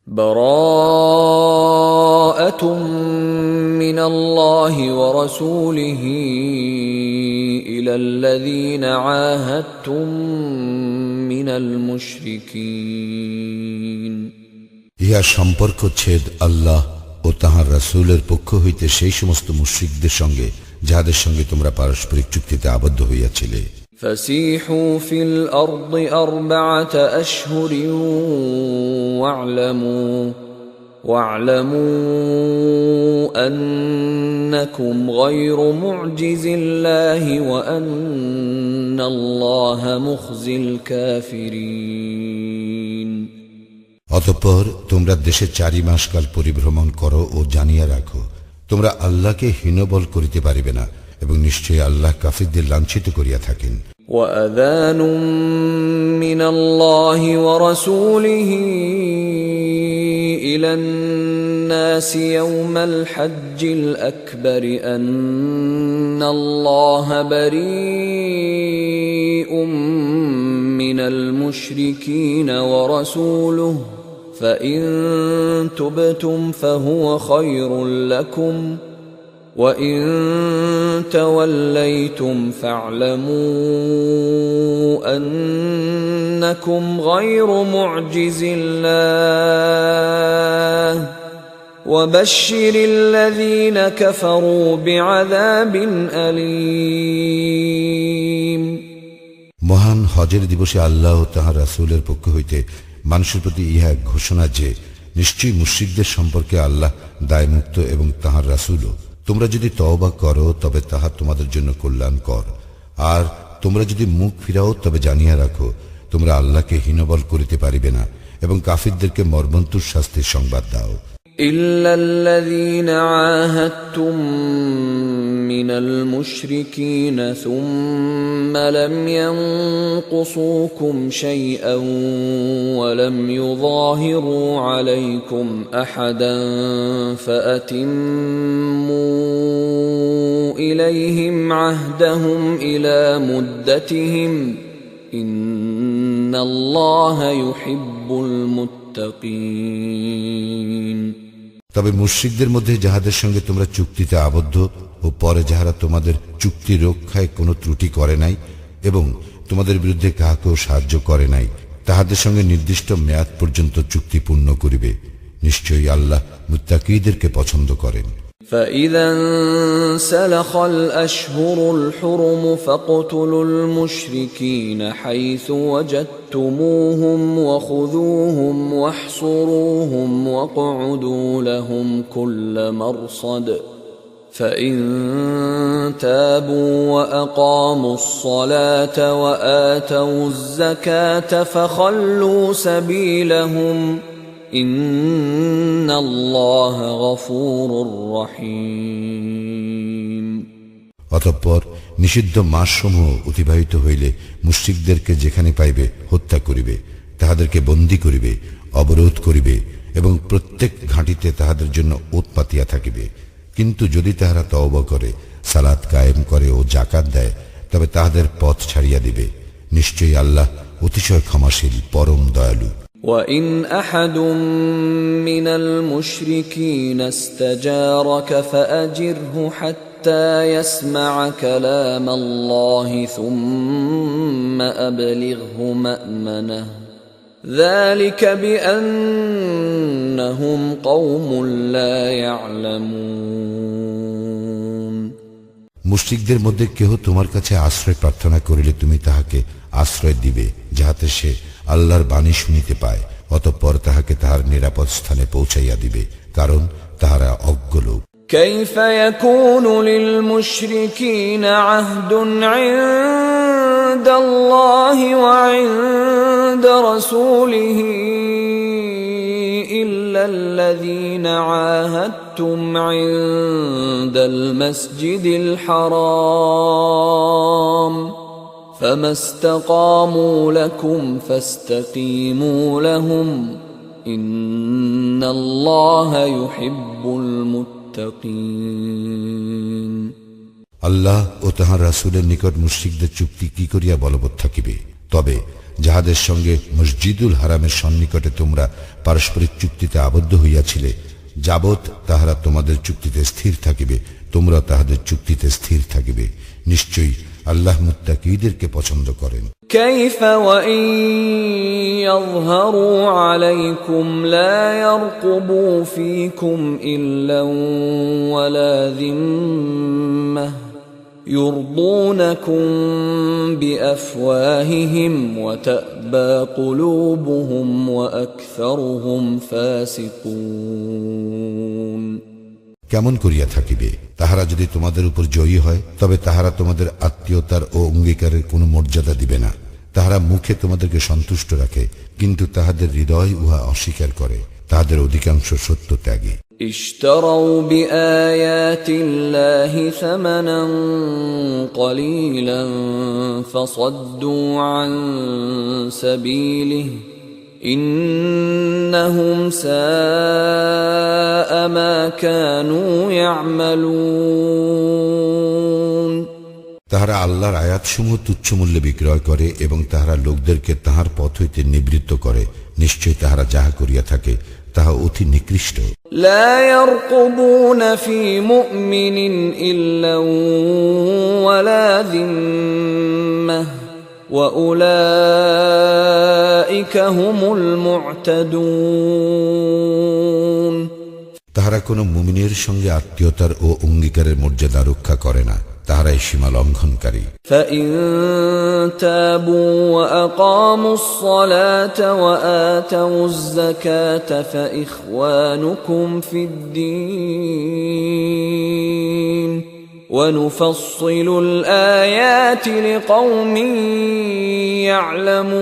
براءة من الله ورسوله إلى الذين عاهدتم من المشركين ইহা সম্পর্ক ছেদ আল্লাহ ও তাহার রাসূলের পক্ষ হইতে সেই সমস্ত মুশরিকদের সঙ্গে যাহাদের সঙ্গে তোমরা পারস্পরিক চুক্তিতে আবদ্ধ হইয়াছিলে। فسيحوا في الأرض 4 أشهر واعلموا أنكم غير معجز الله وأن الله مخزي الكافرين অতঃপর তোমরা দেশে 4 মাস কাল পরিভ্রমণ করো ও জানিয়া রাখো তোমরা আল্লাহকে হীনবল করিতে পারিবে না এবং নিশ্চয়ই আল্লাহ কাফিরদের লাঞ্ছিত করিয়া থাকেন। وأذان من الله ورسوله إلى الناس يوم الحج الأكبر أن الله بريء من المشركين ورسوله فإن تبتم فهو خير لكم وَإِن تَوَلَّيْتُمْ فَاعْلَمُوا أَنَّكُمْ غَيْرُ مُعْجِزِ اللَّهِ وَبَشِّرِ الَّذِينَ كَفَرُوا بِعَذَابٍ أَلِيمٍ মহান হজের দিবসে আল্লাহ ও তাঁহার রাসূলের পক্ষ হইতে মানুষের প্রতি ইহা ঘোষণা যে নিশ্চয়ই মুশরিকদের সম্পর্কে আল্লাহ দায়মুক্ত এবং তাঁহার রাসূলও। তোমরা যদি তওবা করো তবে তাহা তোমাদের জন্য কল্যাণকর, আর তোমরা যদি মুখ ফিরাও তবে জানিয়া রাখো তোমরা আল্লাহকে হীনবল করিতে পারিবে না এবং কাফিরদেরকে মর্মন্তুর শাস্তির সংবাদ দাও। إلا الذين عاهدتم من المشركين ثم لم ينقصوكم شيئا ولم يظاهروا عليكم أحدا فأتموا إليهم عهدهم إلى مدتهم إن الله يحب المتقين তবে মুশরিকদের মধ্যে যাহাদের সঙ্গে তোমরা চুক্তিতে আবদ্ধ ও পরে যাহারা তোমাদের চুক্তি রক্ষায় কোনো ত্রুটি করে নাই এবং তোমাদের বিরুদ্ধে কাহাকেও সাহায্য করে নাই তাহাদের সঙ্গে নির্দিষ্ট মেয়াদ পর্যন্ত চুক্তি পূর্ণ করিবে। নিশ্চয়ই আল্লাহ মুত্তাকীদেরকে পছন্দ করেন। فَإِذَا انسَلَخَ الْأَشْهُرُ الْحُرُمُ فَاقْتُلُوا الْمُشْرِكِينَ حَيْثُ وَجَدتُّمُوهُمْ وَخُذُوهُمْ وَاحْصُرُوهُمْ وَاقْعُدُوا لَهُمْ كُلَّ مَرْصَدٍ فَإِن تَابُوا وَأَقَامُوا الصَّلَاةَ وَآتَوُا الزَّكَاةَ فَخَلُّوا سَبِيلَهُمْ ইন্নাল্লাহ গফুরুর রহিম। অতঃপর নিষিদ্ধ মাসসমূহ অতিবাহিত হইলে মুশরিকদেরকে যেখানে পাইবে হত্যা করিবে, তাহাদেরকে বন্দী করিবে, অবরোধ করিবে এবং প্রত্যেক ঘাঁটিতে তাহাদের জন্য ওত পাতিয়া থাকিবে। কিন্তু যদি তাহারা তওবা করে, সালাত কায়েম করে ও যাকাত দেয় তবে তাহাদের পথ ছাড়িয়া দিবে। নিশ্চয়ই আল্লাহ অতিশয় ক্ষমাশীল, পরম দয়ালু। وَإِنْ أَحَدٌ مِّنَ الْمُشْرِكِينَ اسْتَجَارَكَ فَأَجِرْهُ حَتَّى يَسْمَعَ كَلَامَ اللَّهِ ثُمَّ أَبْلِغْهُ مَأْمَنَهُ ذَلِكَ بِأَنَّهُمْ قَوْمٌ لَّا يَعْلَمُونَ মুশরিকদের মধ্যে কেহ তোমার কাছে আশ্রয় প্রার্থনা করিলে তুমি তাহাকে আশ্রয় দিবে যাহাতে সে আল্লাহর বাণী শুনিতে পায়, অতঃপর তাহাকে তাহার নিরাপদ স্থানে পৌঁছাইয়া দিবে, কারণ তাহারা অজ্ঞ লোক। كيف يكون للمشركين عهد عند الله وعند رسوله إلا الذين عاهدتم عند المسجد الحرام فما استقاموا لكم فاستقيموا لهم إن الله يحب المتقين আল্লাহ ও তাহার রাসূলের নিকট মুশরিকদের চুক্তি কি করিয়া বলবৎ থাকিবে? তবে যাহাদের সঙ্গে মসজিদুল হারামের সন্নিকটে তোমরা পারস্পরিক চুক্তিতে আবদ্ধ হইয়াছিলে, যাবৎ তাহারা তোমাদের চুক্তিতে স্থির থাকিবে, তোমরা তাহাদের চুক্তিতে স্থির থাকিবে। নিশ্চয়ই আল্লাহ মুত্তাকীদেরকে পছন্দ করেন। كيف وإن يظهروا عليكم لا يرقبوا فيكم إلا ولا ذمة يرضونكم بأفواههم وتأبى قلوبهم وأكثرهم فاسقون। কেমন করিয়া থাকিবে? তাহারা যদি তোমাদের উপর জয়ী হয়, তবে তাহারা তোমাদের আত্মীয়তার ও অঙ্গীকারের কোনো মর্যাদা দিবে না। তাহারা মুখে তোমাদেরকে সন্তুষ্ট রাখে, কিন্তু তাহাদের হৃদয় উহা অস্বীকার করে। তাহাদের অধিকাংশ সত্য ত্যাগী। اشتروا بآيات الله ثمنا قليلا فصدوا عن سبيله إنهم ساء ما كانوا يعملون। তাহারা আল্লাহর আয়াতসমূহ তুচ্ছ মূল্যে বিক্রয় করে এবং তাহারা লোকদেরকে তাহার পথ হইতে নিবৃত্ত করে। নিশ্চয় তাহারা যাহা করিয়া থাকে তাহা অতি নিকৃষ্ট। لا يرقبون في مؤمن إلا ولا ذمة وأولئك هم المعتدون। তাহারা কোন মুমিনের সঙ্গে আত্মীয়তার ও অঙ্গীকারের মর্যাদা রক্ষা করে না, তাহারাই সীমা লঙ্ঘনকারী। فإن تابوا وأقاموا الصلاة وآتوا الزكاة فإخوانكم في الدين ونفصل الآيات لقوم يعلمون।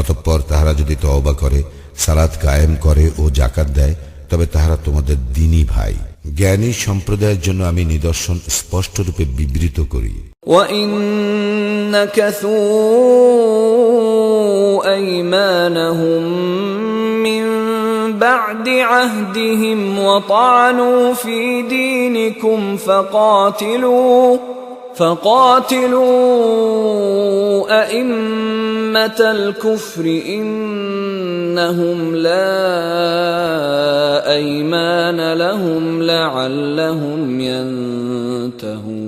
অতঃপর তাহারা যদি তওবা করে, সালাত কায়েম করে ও যাকাত দেয়, তবে তাহারা তোমাদের দ্বীনী ভাই। জ্ঞানী সম্প্রদায়ের জন্য আমি নিদর্শন স্পষ্টরূপে বিবৃত করি। وَإِن نَكَثُوا أَيْمَانَهُم مِّن بَعْدِ عَهْدِهِمْ وَطَعَنُوا فِي دِينِكُمْ فقاتلوا أئمة الكفر إنهم لا أيمان لهم لعلهم ينتهون।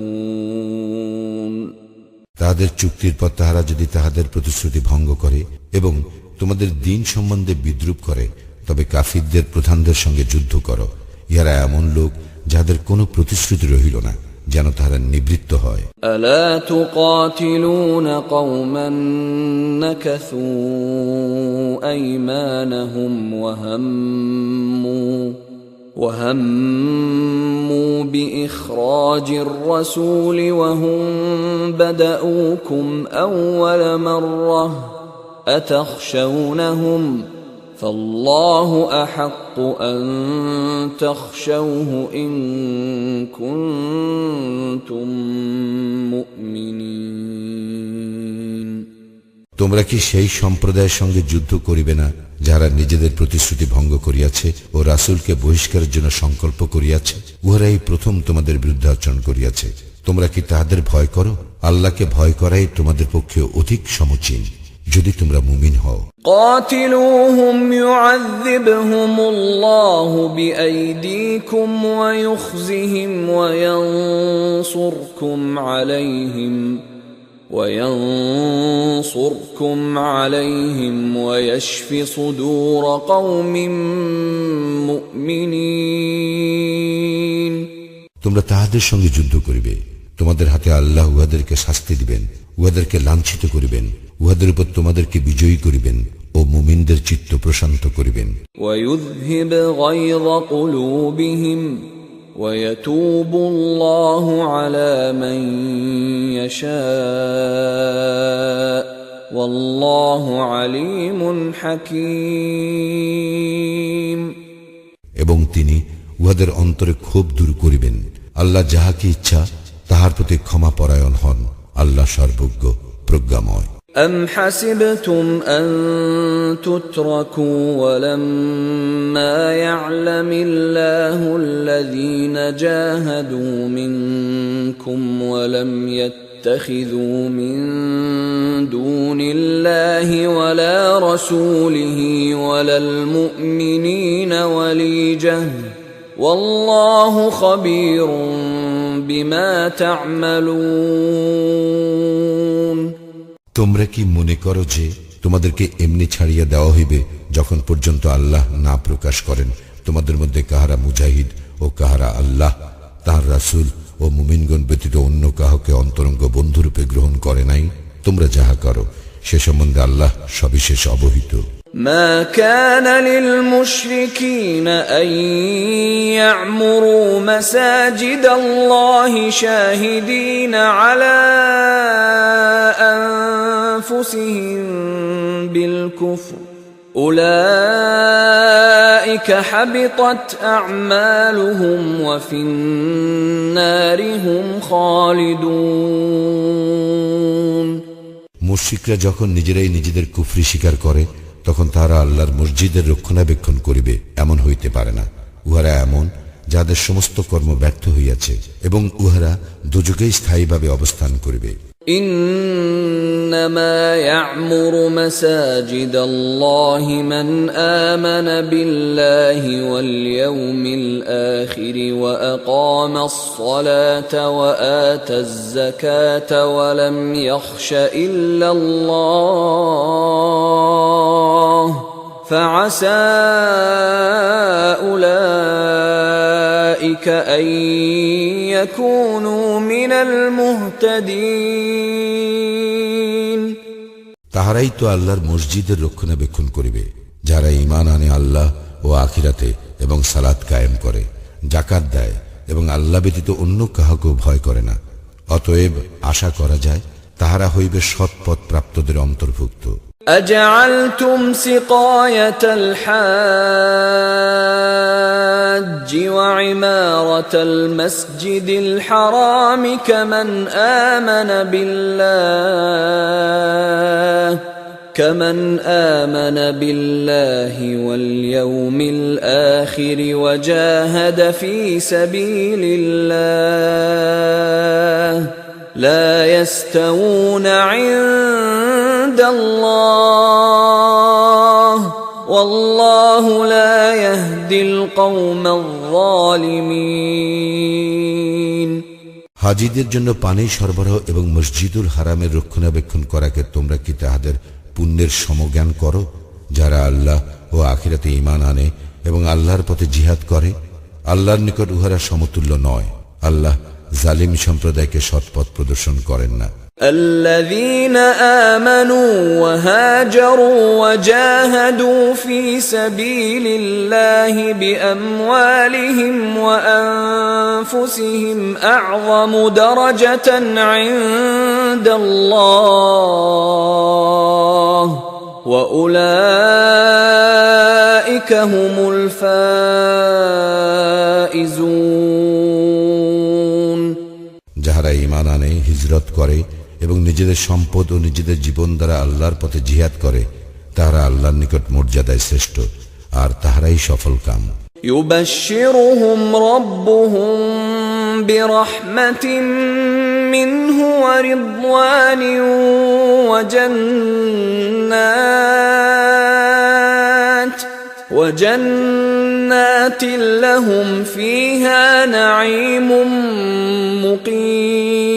তাহাদের চুক্তির পর তাহারা যদি তাহাদের প্রতিশ্রুতি ভঙ্গ করে এবং তোমাদের দ্বীন সম্বন্ধে বিদ্রূপ করে, তবে কাফিরদের প্রধানদের সঙ্গে যুদ্ধ করো। ইহারা এমন লোক যাহাদের কোনো প্রতিশ্রুতি রহিল না, যেন তাহারা নিবৃত্ত হয়। ألا تقاتلون قوما نكثوا أيمانهم وهموا بإخراج الرسول وهم بدؤوكم أول مرة أتخشونهم فالله أحق أن تخشوه إن كنتم مؤمنين। তোমরা কি সেই সম্প্রদায়ের সঙ্গে যুদ্ধ করিবে না, যারা নিজেদের প্রতিশ্রুতি ভঙ্গ করিয়াছে ও রাসূলকে বহিষ্কারের জন্য সংকল্প করিয়াছে? উহারাই প্রথম তোমাদের বিরুদ্ধে আচরণ করিয়াছে। তোমরা কি তাহাদের ভয় করো? আল্লাহকে ভয় করাই তোমাদের পক্ষে অধিক সমীচীন, যদি তোমরা মুমিন হও। قاتلوهم يعذبهم الله بأيديكم ويخزهم وينصركم عليهم ويشف صدور قوم مؤمنين। তোমরা তাহাদের সঙ্গে যুদ্ধ করিবে, তোমাদের হাতে আল্লাহ উহাদেরকে শাস্তি দিবেন, উহাদেরকে লাঞ্ছিত করিবেন, উহাদের উপর তোমাদেরকে বিজয়ী করিবেন ও মুমিনদের চিত্ত প্রশান্ত করিবেন। ويذهب غيظ قلوبهم ويتوب الله على من يشاء والله عليم حكيم। এবং তিনি উহাদের অন্তরে ক্ষোভ দূর করিবেন। আল্লাহ যাহাকে ইচ্ছা তাহার প্রতি ক্ষমা পরায়ণ হন। আল্লাহ সর্বজ্ঞ প্রজ্ঞাময়। أم حسبتم أن تتركوا ولما يعلم الله الذين جاهدوا منكم ولم يتخذوا من دون الله ولا رسوله ولا المؤمنين وليجة والله خبير بما تعملون তোমরা কি মনে করো যে তোমাদেরকে এমনি ছাড়িয়ে দেওয়া হইবে যখন পর্যন্ত আল্লাহ না প্রকাশ করেন তোমাদের মধ্যে কাহারা মুজাহিদ ও কাহারা আল্লাহ তাহার রাসূল ও মুমিনগণ ব্যতীত অন্য কাহাকে অন্তরঙ্গ বন্ধুরূপে গ্রহণ করে নাই? তোমরা যাহা করো সে সম্বন্ধে আল্লাহ সবিশেষ অবহিত। ما كان للمشركين أن يعمروا مساجد الله شاهدين على أنفسهم بالكفر أولئك حبطت أعمالهم وفي النار هم خالدون মুশরিকরা যখন নিজেরাই নিজেদের কুফরি স্বীকার করে তখন তারা আল্লাহর মসজিদের রক্ষণাবেক্ষণ করিবে এমন হইতে পারে না। উহারা এমন যাদের সমস্ত কর্ম ব্যর্থ হইয়াছে এবং উহারা দুযোগেই স্থায়ীভাবে অবস্থান করিবে। إنما يعمر مساجد الله من آمن بالله واليوم الآخر وأقام الصلاة وآتى الزكاة ولم يخش إلا الله فعسى أولئك أن يكونوا من المهتدين তাহারাই তো আল্লাহর মসজিদের রক্ষণাবেক্ষণ করিবে যারা ঈমান আনে আল্লাহ ও আখিরাতে এবং সালাত কায়েম করে, যাকাত দেয় এবং আল্লাহ ব্যতীত অন্য কাহাকে ভয় করে না। অতএব আশা করা যায় তাহারা হইবে সৎপথ প্রাপ্তদের অন্তর্ভুক্ত। أجعلتم سقاية الحاج وعمارة المسجد الحرام كمن آمن بالله واليوم الآخر وجاهد في سبيل الله لا يستوون عند الله والله لا يهدي القوم الظالمين হাজীদের জন্য পানি সরবরাহ এবং মসজিদুল হারামের রক্ষণাবেক্ষণ করাকে তোমরা কি তাহাদের পুণ্যের সমজ্ঞান করো যারা আল্লাহ ও আখিরাতে ঈমান আনে এবং আল্লাহর পথে জিহাদ করে? আল্লাহর নিকট উহারা সমতুল্য নয়। আল্লাহ জালিম সম্প্রদায়কে সৎপথ প্রদর্শন করেন না। الذين آمنوا وهاجروا وجاهدوا في سبيل الله بأموالهم وأنفسهم أعظم درجة عند الله وأولئك هم الفائزون যাহারা ঈমান আনে, হিজরত করে এবং নিজেদের সম্পদ ও নিজেদের জীবন দ্বারা আল্লাহর পথে জিহাদ করে তাহারা আল্লাহর নিকট মর্যাদায় শ্রেষ্ঠ আর তাহারাই সফল কাম। يبشرهم ربهم برحمة منه ورضوان وجنات لهم فيها نعيم মুকিম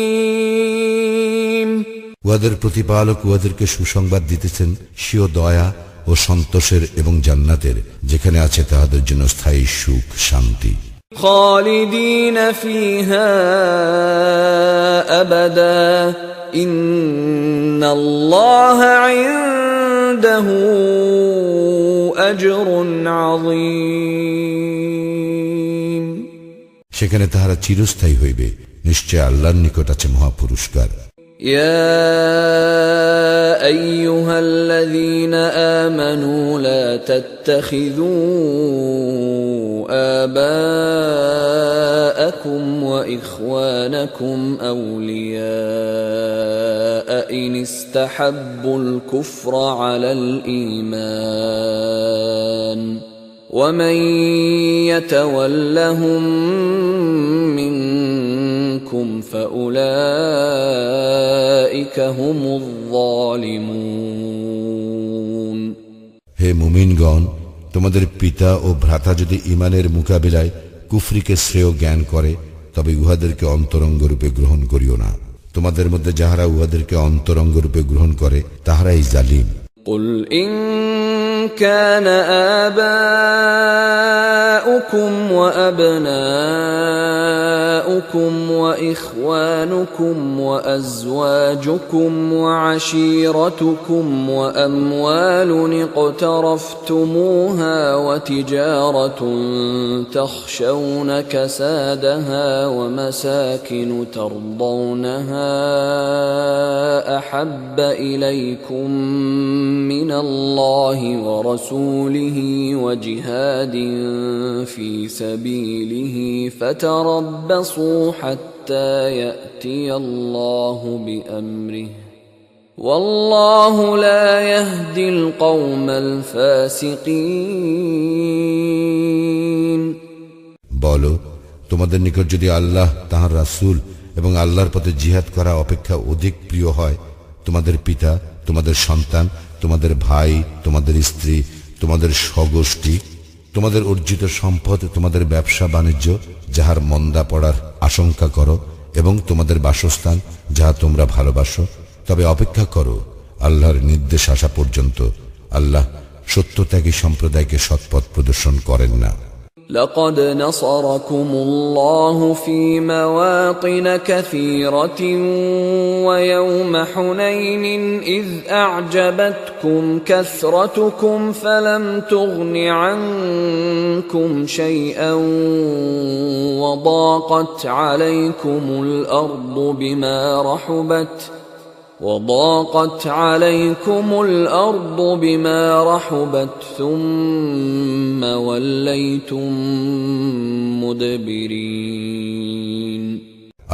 উহাদের প্রতিপালক উহাদেরকে সুসংবাদ দিতেছেন স্বীয় দয়া ও সন্তোষের এবং জান্নাতের, যেখানে আছে তাহাদের জন্য স্থায়ী সুখ শান্তি। খালিদিন ফিহা আবাদা ইন্নাল্লাহা ইনদাহু আজরুন আযীম। সেখানে তাহারা চিরস্থায়ী হইবে, নিশ্চয় আল্লাহর নিকট আছে মহা পুরস্কার। يا أيها الذين آمنوا لا تتخذوا آباءكم وإخوانكم أولياء إن استحبوا الكفر على الإيمان ومن يتولهم منكم فأولئك هم الظالمون হে মুমিনগণ, তোমাদের পিতা ও ভ্রাতা যদি ঈমানের মোকাবিলায় কুফরিকে শ্রেয় জ্ঞান করে, তবে উহাদেরকে অন্তরঙ্গ রূপে গ্রহণ করিও না। তোমাদের মধ্যে যাহারা উহাদেরকে অন্তরঙ্গ রূপে গ্রহণ করে তাহারাই জালিম। قل إن كان آباؤكم وأبناؤكم وإخوانكم وأزواجكم وعشيرتكم وأموال اقترفتموها وتجارة تخشون كسادها ومساكن ترضونها أحب إليكم من الله ورسوله وجهاد في سبيله فتربصوا حتى يأتي الله بأمره والله لا يهدي القوم الفاسقين বলো, তোমাদের নিকট যদি আল্লাহ, তাঁর রাসূল এবং আল্লাহর পথে জিহাদ করা অপেক্ষা অধিক প্রিয় হয়, তোমাদের পিতা, তোমাদের সন্তান, তোমাদের ভাই, তোমাদের স্ত্রী, তোমাদের স্বগোষ্ঠী, তোমাদের অর্জিত সম্পদ, তোমাদের ব্যবসা বাণিজ্য যাহার মন্দা পড়ার আশঙ্কা করো, এবং তোমাদের বাসস্থান যাহা তোমরা ভালোবাসো, তবে অপেক্ষা করো আল্লাহর নির্দেশ আসা পর্যন্ত। আল্লাহ সত্যত্যাগী সম্প্রদায়কে সৎপথ প্রদর্শন করেন না। لقد نصركم الله في مواطن كثيرة ويوم حنين إذ أعجبتكم كثرتكم فلم تغن عنكم شيئا وضاقت عليكم الأرض بما رحبت ثم وليتم مدبرين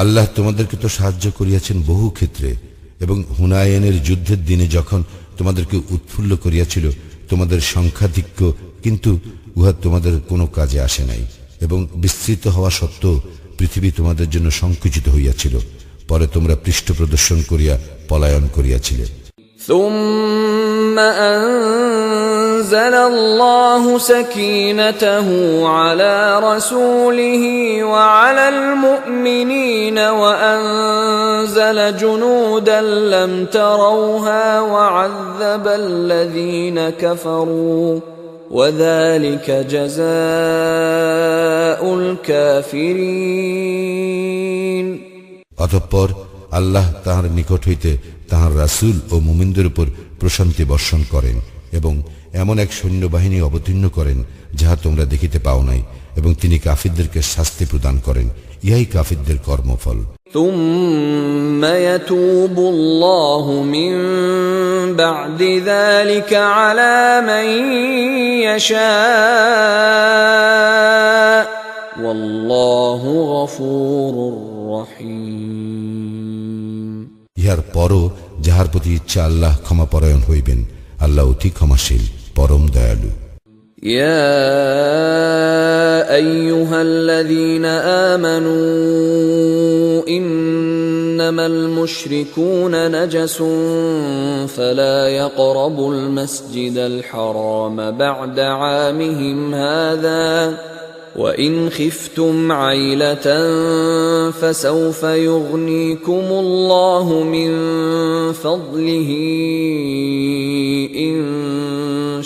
আল্লাহ তোমাদেরকে তো সাহায্য করিয়াছেন বহু ক্ষেত্রে, এবং হুনায়নের যুদ্ধের দিনে যখন তোমাদেরকে উৎফুল্ল করিয়াছিল তোমাদের সংখ্যাধিক্য, কিন্তু উহা তোমাদের কোনো কাজে আসে নাই, এবং বিস্তৃত হওয়া সত্ত্বেও পৃথিবী তোমাদের জন্য সংকুচিত হইয়াছিল। পরে তোমরা পৃষ্ঠ প্রদর্শন করিয়া পলায়ন করিয়াছিলে। ثم أنزل الله سكينته على رسوله وعلى المؤمنين وأنزل جنودا لم تروها وعذب الذين كفروا وذلك جزاء الكافرين অতঃপর আল্লাহ তাহার নিকট হইতে তাহার রাসূল ও মুমিনদের উপর প্রশান্তি বর্ষণ করেন, এবং এমন এক সৈন্যবাহিনী অবতীর্ণ করেন যাহা তোমরা দেখিতে পাও নাই, এবং তিনি কাফিরদেরকে শাস্তি প্রদান করেন। ইহাই কাফিরদের কর্মফল। ثم يتوب الله من بعد ذلك على من يشاء والله غفور رحيم ইহার পরও যাহার প্রতি ইচ্ছা আল্লাহ ক্ষমাপরায়ণ হইবেন, আল্লাহ অতি ক্ষমাশীল, পরম দয়ালু। يا أيها الذين آمنوا إنما المشركون نجس فلا يقربوا المسجد الحرام بعد عامهم هذا وإن خفتم عيلة فسوف يغنيكم الله من فضله إن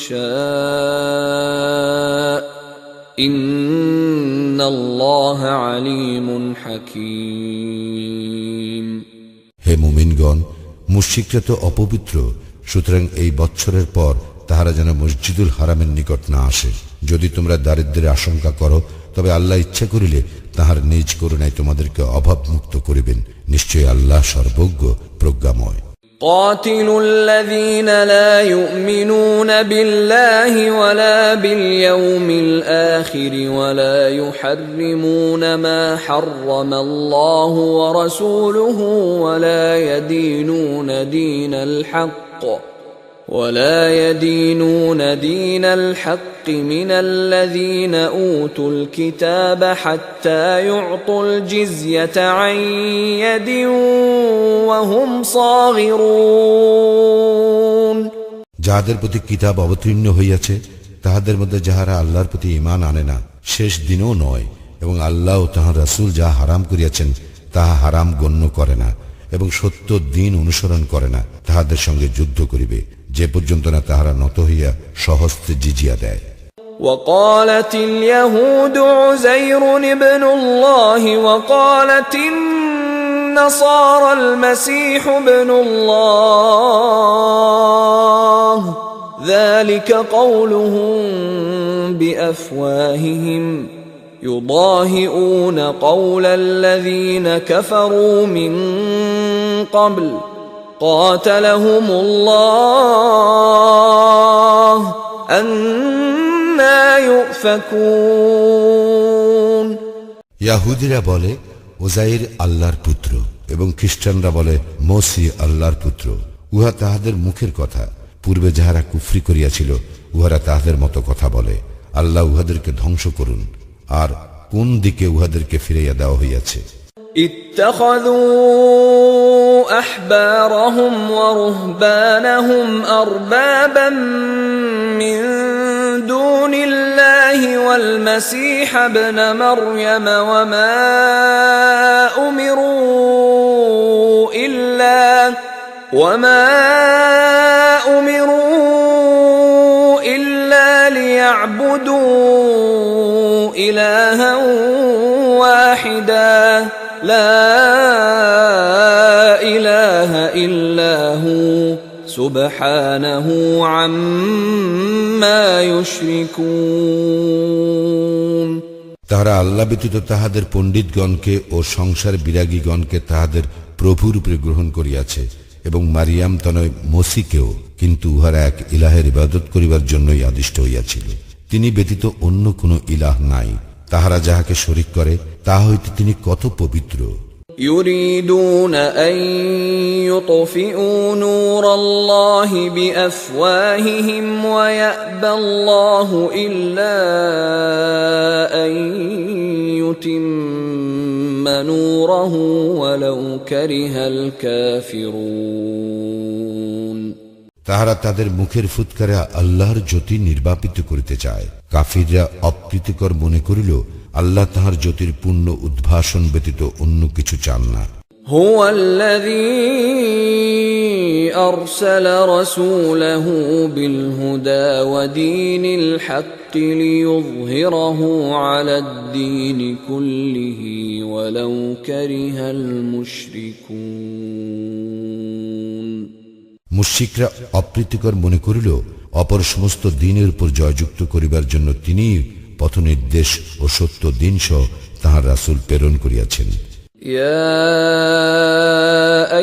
شاء إن الله عليم حكيم হে মুমিনগণ, মুশরিকরা তো অপবিত্র, সুতরাং এই বৎসরের পর তাহারা যেন মসজিদুল হারামের নিকট না আসে। যদি তোমরা দারিদ্র্যের আশঙ্কা করো, তবে আল্লাহ ইচ্ছা করিলে তাহার নিজ করুণায় তোমাদেরকে অভাব মুক্ত করিবেন। নিশ্চয়ই আল্লাহ সর্বজ্ঞ, প্রজ্ঞাময়। قاتلوا الذين لا يؤمنون بالله ولا باليوم الآخر ولا يحرمون ما حرم الله ورسوله ولا يدينون دين الحق ولا يدينون دين الحق من الذين أوتوا الكتاب حتى يعطوا الجزية عن يد وهم صاغرون যাহাদের প্রতি কিতাব অবতীর্ণ হইয়াছে তাহাদের মধ্যে যাহারা আল্লাহর প্রতি ঈমান আনে না, শেষ দিনও নয়, এবং আল্লাহ ও তাহার রাসূল যাহা হারাম করিয়াছেন তাহা হারাম গণ্য করে না, এবং সত্য দিন অনুসরণ করে না, তাহাদের সঙ্গে যুদ্ধ করিবে, যে পর্যন্ত না তাহারা নত হইয়া স্বহস্তে জিজিয়া দেয়। وقالت اليهود عزير ابن الله وقالت النصارى المسيح ابن الله ذلك قولهم بأفواههم يضاهئون قول الذين كفروا من قبل قاتلهم الله أنى يؤفكون ইয়াহুদীরা বলে উজাইর আল্লাহর পুত্র এবং খ্রিস্টানরা বলে মসিহ আল্লাহর পুত্র। উহা তাহাদের মুখের কথা। পূর্বে যাহারা কুফরি করিয়াছিল উহারা তাহাদের মতো কথা বলে। আল্লাহ উহাদেরকে ধ্বংস করুন। আর কোন দিকে উহাদেরকে ফিরাইয়া দেওয়া হইয়াছে? اتخذوا أحبارهم ورهبانهم أربابا من دون الله والمسيح ابن مريم وما أمروا إلا ليعبدوا إلها واحدا لا إله إلا هو سبحانه عما يشركون তাহারা আল্লাহ ব্যতীত তাহাদের পণ্ডিতগণকে ও সংসার বিরাগীগণকে তাহাদের প্রভুর রূপে গ্রহণ করিয়াছে এবং মারিয়াম তনয় মসিকেও, কিন্তু উহারা এক ইলাহের ইবাদত করিবার জন্যই আদিষ্ট হইয়াছিল। তিনি ব্যতীত অন্য কোন ইলাহ নাই। তাহারা যাহাকে শরীক করে তাহা হইতে তিনি কত পবিত্র। يريدون أن يطفئوا نور الله بأفواههم ويأبى الله إلا أن يتم نوره ولو كره الكافرون তাহারা তাদের মুখের ফুৎকারে আল্লাহর জ্যোতি নির্বাপিত করিতে চায়। কাফিররা অপ্রীতিকর মনে করিল আল্লাহ তাহার জ্যোতির পূর্ণ উদ্ভাসন ব্যতীত অন্য কিছু চান না। هو الذي أرسل رسوله بالهدى ودين الحق ليظهره على الدين كله ولو كره المشركون মুশরিকরা অপ্রীতিকর মনে করিল অপর সমস্ত দিনের উপর জয়যুক্ত করিবার জন্য তিনি পথ নির্দেশ ও সত্য দিন সহ তাহার রাসূল প্রেরণ করিয়াছেন। يا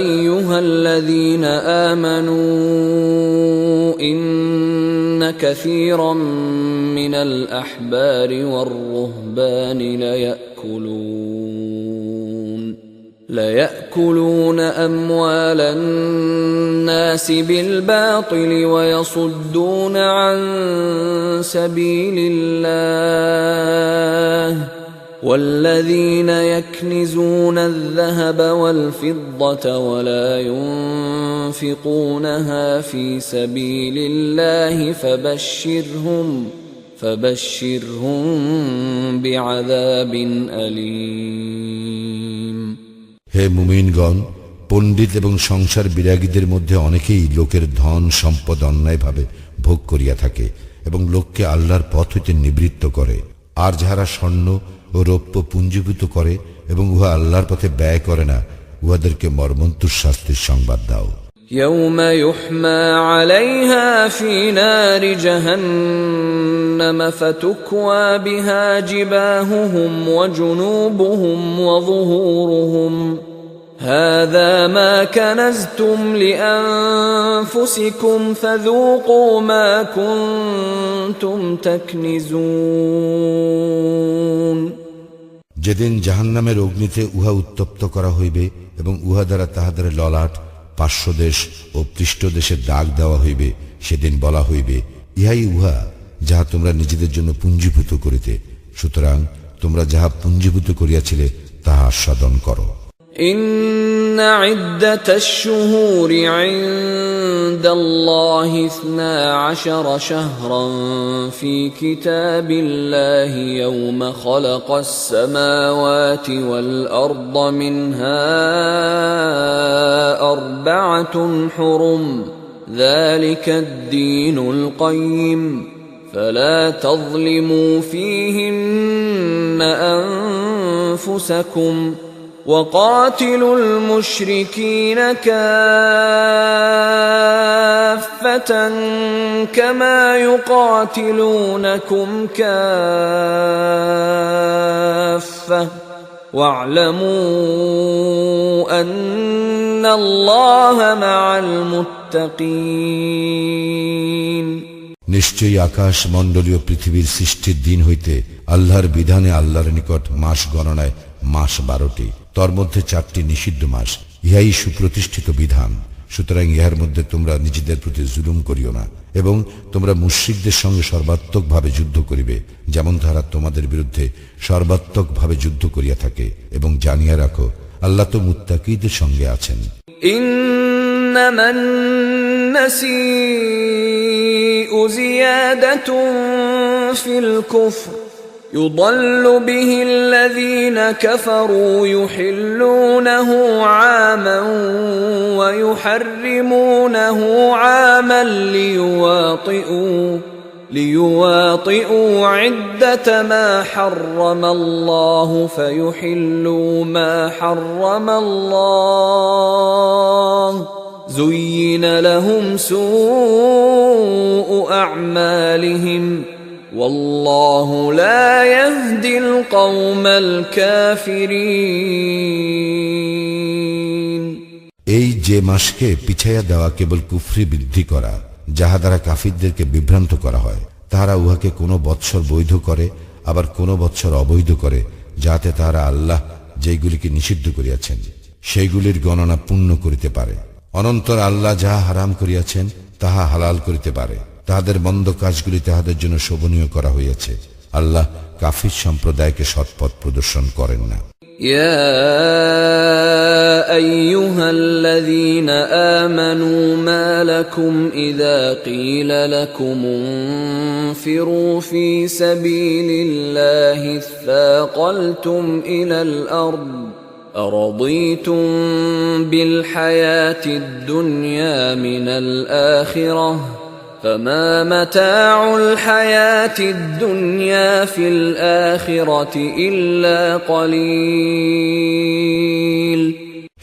أيها الذين آمنوا إن كثيرا من الأحبار والرهبان ليأكلون أموال الناس بالباطل ويصدون عن سبيل الله والذين يكنزون الذهب والفضة ولا ينفقونها في سبيل الله فبشرهم بعذاب أليم হে মুমিনগণ, পণ্ডিত এবং সংসার বিরাগীদের মধ্যে অনেকেই লোকের ধন সম্পদ অন্যায়ভাবে ভোগ করিয়া থাকে এবং লোককে আল্লাহর পথ হইতে নিবৃত্ত করে। আর যাহারা স্বর্ণ ও রৌপ্য পুঞ্জীভূত করে এবং উহা আল্লাহর পথে ব্যয় করে না, উহাদেরকে মর্মন্তুর শাস্তির সংবাদ দাও। يوم يحمى عليها في نار جهنم فتكوى بها جباههم وجنوبهم وظهورهم هذا ما كنزتم لأنفسكم فذوقوا ما كنتم تكنزون যেদিন জাহান্নামের অগ্নিতে উহা উত্তপ্ত করা হইবে এবং উহা দ্বারা তাহাদের ললাট, পার্শ্বদেশ ও পৃষ্ঠদেশের দাগ দেওয়া হইবে। সেদিন বলা হইবে, ইহাই উহা যাহা তোমরা নিজেদের জন্য পুঞ্জীভূত করিতে, সুতরাং তোমরা যাহা পুঞ্জীভূত করিয়াছিলে তাহা আস্বাদন করো। إن عدة الشهور عند الله 12 شهرا في كتاب الله يوم خلق السماوات والأرض منها 4 حرم ذلك الدين القيم فلا تظلموا فيهن أنفسكم وقاتلوا المشركين كافة كما يقاتلونكم كافة واعلموا أن الله مع المتقين নিশ্চয়ই আকাশ মণ্ডলীয় পৃথিবীর সৃষ্টির দিন হইতে আল্লাহর বিধানে আল্লাহর নিকট মাস গণনায় মাস 12টি, তর মধ্যে 4টি নিষিদ্ধ মাস। ইহাই সুপ্রতিষ্ঠিত বিধান। সুতরাং ইহার মধ্যে তোমরা নিজেদের প্রতি জুলুম করিও না এবং তোমরা মুশরিকদের সঙ্গে সর্বাত্মকভাবে যুদ্ধ করিবে, যেমন তারা তোমাদের বিরুদ্ধে সর্বাত্মকভাবে যুদ্ধ করিয়া থাকে। এবং জানিয়া রাখো, আল্লাহ তো মুত্তাকীদের সঙ্গে আছেন। إنما النسيء زيادة في الكفر يضل به الذين كفروا يحلونه عاما ويحرمونه عاما ليواطئوا عدة ما حرم الله فيحلوا ما حرم الله زين لهم سوء أعمالهم والله لا يهدي القوم الكافرين এই যে মাসকে পিছাইয়া দেওয়া কেবল কুফরি বৃদ্ধি করা, যাহা দ্বারা কাফিরদেরকে বিভ্রান্ত করা হয়, তাহারা উহাকে কোনো বৎসর বৈধ করে, আবার কোনো বৎসর অবৈধ করে, যাতে তাহারা আল্লাহ যেইগুলিকে নিষিদ্ধ করিয়াছেন সেইগুলির গণনা পূর্ণ করিতে পারে। অনন্তর আল্লাহ যাহা হারাম করিয়াছেন তাহা হালাল করিতে পারে। তাহাদের মন্দ কাজগুলি তাহাদের জন্য শোভনীয় করা হইয়াছে। আল্লাহ কাফির সম্প্রদায়কে সৎপথ প্রদর্শন করেন না। يا أيها الذين آمنوا ما لكم إذا قيل لكم انفروا في سبيل الله اثاقلتم إلى الأرض أرضيتم بالحياة الدنيا من الآخرة فما متاع الحياة الدنيا في الآخرة إلا قليل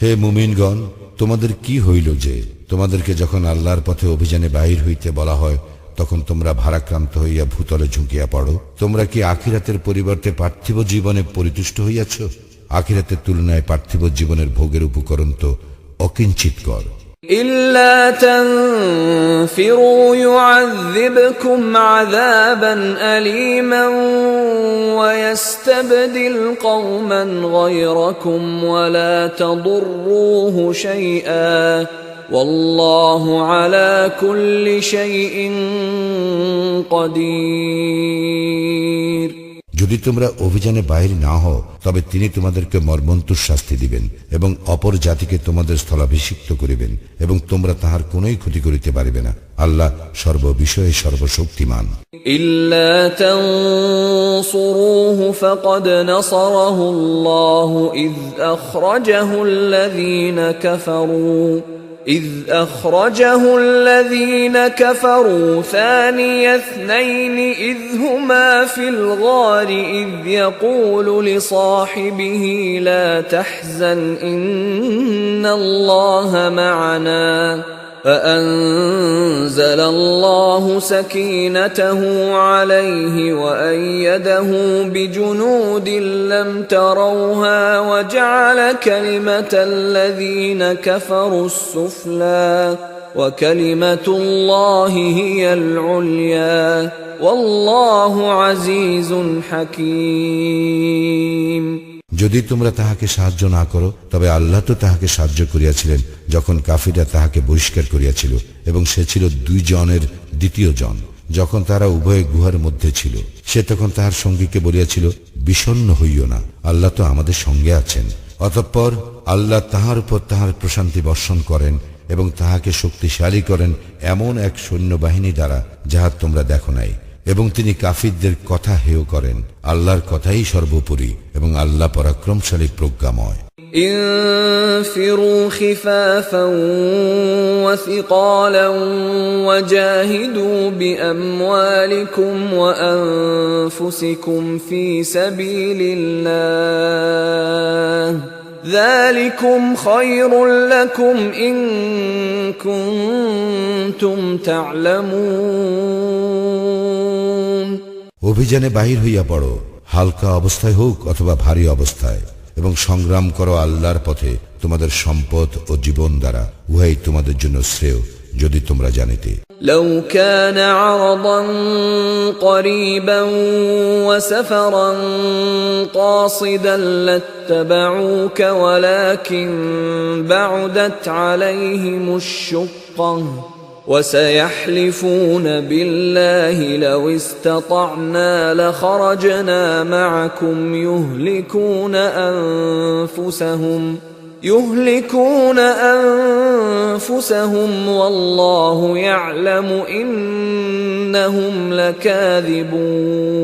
হে মুমিনগণ, তোমাদের কি হইল যে তোমাদেরকে যখন আল্লাহর পথে অভিযানে বাহির হইতে বলা হয় তখন তোমরা ভারাক্রান্ত হইয়া ভূতলে ঝুঁকিয়া পড়ো? তোমরা কি আখিরাতের পরিবর্তে পার্থিব জীবনে পরিতুষ্ট হইয়াছ? আখিরাতের তুলনায় পার্থিব জীবনের ভোগের উপকরণ তো অকিঞ্চিতকর। إلا تنفروا يعذبكم عذابا أليما ويستبدل قوما غيركم ولا تضروه شيئا والله على كل شيء قدير যদি তোমরা অভিযানে বাহির না হও তবে তিনি তোমাদেরকে মর্মন্তুর শাস্তি দিবেন এবং অপর জাতিকে তোমাদের স্থলাভিষিক্ত করিবেন এবং তোমরা তাহার কোনোই ক্ষতি করিতে পারিবে না। আল্লাহ সর্ববিষয়ে সর্বশক্তিমান। إلا تنصروه فقد نصره الله إذ أخرجه الذين كفروا ثاني اثنين إذ هما في الغار إذ يقول لصاحبه لا تحزن إن الله معنا فأنزل الله سكينته عليه وأيده بجنود لم تروها وجعل كلمة الذين كفروا السفلى وكلمة الله هي العليا والله عزيز حكيم যদি তোমরা তাহাকে সাহায্য না করো, তবে আল্লাহ তো তাহাকে সাহায্য করিয়াছিলেন যখন কাফিররা তাহাকে বহিষ্কার করিয়াছিল, এবং সে ছিল 2 জনের দ্বিতীয় জন। যখন তারা উভয়ে গুহার মধ্যে ছিল, সে তখন তাহার সঙ্গীকে বলিয়াছিল, বিষণ্ণ হইও না, আল্লাহ তো আমাদের সঙ্গে আছেন। অতঃপর আল্লাহ তাহার উপর তাহার প্রশান্তি বর্ষণ করেন এবং তাহাকে শক্তিশালী করেন এমন এক সৈন্যবাহিনী দ্বারা যাহা তোমরা দেখো নাই, এবং তিনি কাফিরদের কথা হেয় করেন। আল্লাহর কথাই সর্বোপরি, এবং আল্লাহ পরাক্রমশালী প্রজ্ঞাময়। انفروا خفافا وثقالا وجاهدوا بأموالكم وأنفسكم في سبيل الله ذلكم خير لكم إن كنتم تعلمون। অভিযানে বাহির হইয়া পড়ো, হালকা অবস্থায় হোক অথবা ভারী অবস্থায়, এবং সংগ্রাম করো আল্লাহর পথে তোমাদের সম্পদ ও জীবন দ্বারা, উহাই তোমাদের জন্য শ্রেয় যদি তোমরা জানিতে। لو كان عرضا قريبا وسفرا قاصدا لاتبعوك ولكن بعدت عليهم الشقة وسيحلفون بالله لو استطعنا لخرجنا معكم يهلكون أنفسهم والله يعلم إنهم لكاذبون।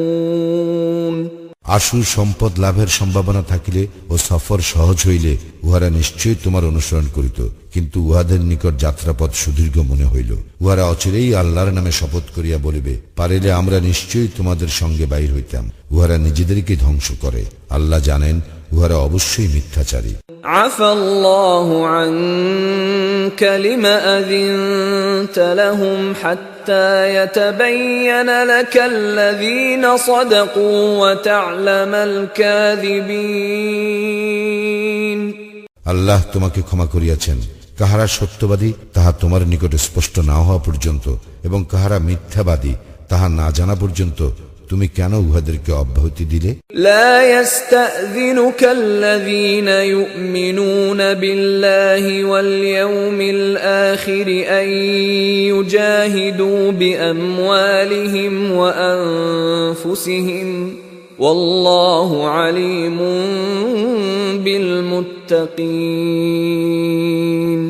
আশু সম্পদ লাভের সম্ভাবনা থাকিলে ও সফর সহজ হইলে উহারা নিশ্চয়ই তোমার অনুসরণ করিত, কিন্তু উহাদের নিকট যাত্রাপথ সুদীর্ঘ মনে হইল। উহারা অচিরেই আল্লাহর নামে শপথ করিয়া বলিবে, পারিলে আমরা নিশ্চয়ই তোমাদের সঙ্গে বাইর হইতাম। উহারা নিজেদেরকে ধ্বংস করে, আল্লাহ জানেন উহারা অবশ্যই মিথ্যাচারী। عفى الله عنك لما أذنت لهم حتى يتبين لك الذين صدقوا وتعلم الكاذبين। আল্লাহ তোমাকে ক্ষমা করিয়াছেন, কাহারা সত্যবাদী তাহা তোমার নিকট স্পষ্ট না হওয়া পর্যন্ত, এবং কাহারা মিথ্যাবাদী তাহা না জানা পর্যন্ত তুমি কেন উহাদেরকে অব্যাহতি দিলে? لا يستأذنك الذين يؤمنون بالله واليوم الآخر أن يجاهدوا بأموالهم وأنفسهم والله عليم بالمتقين।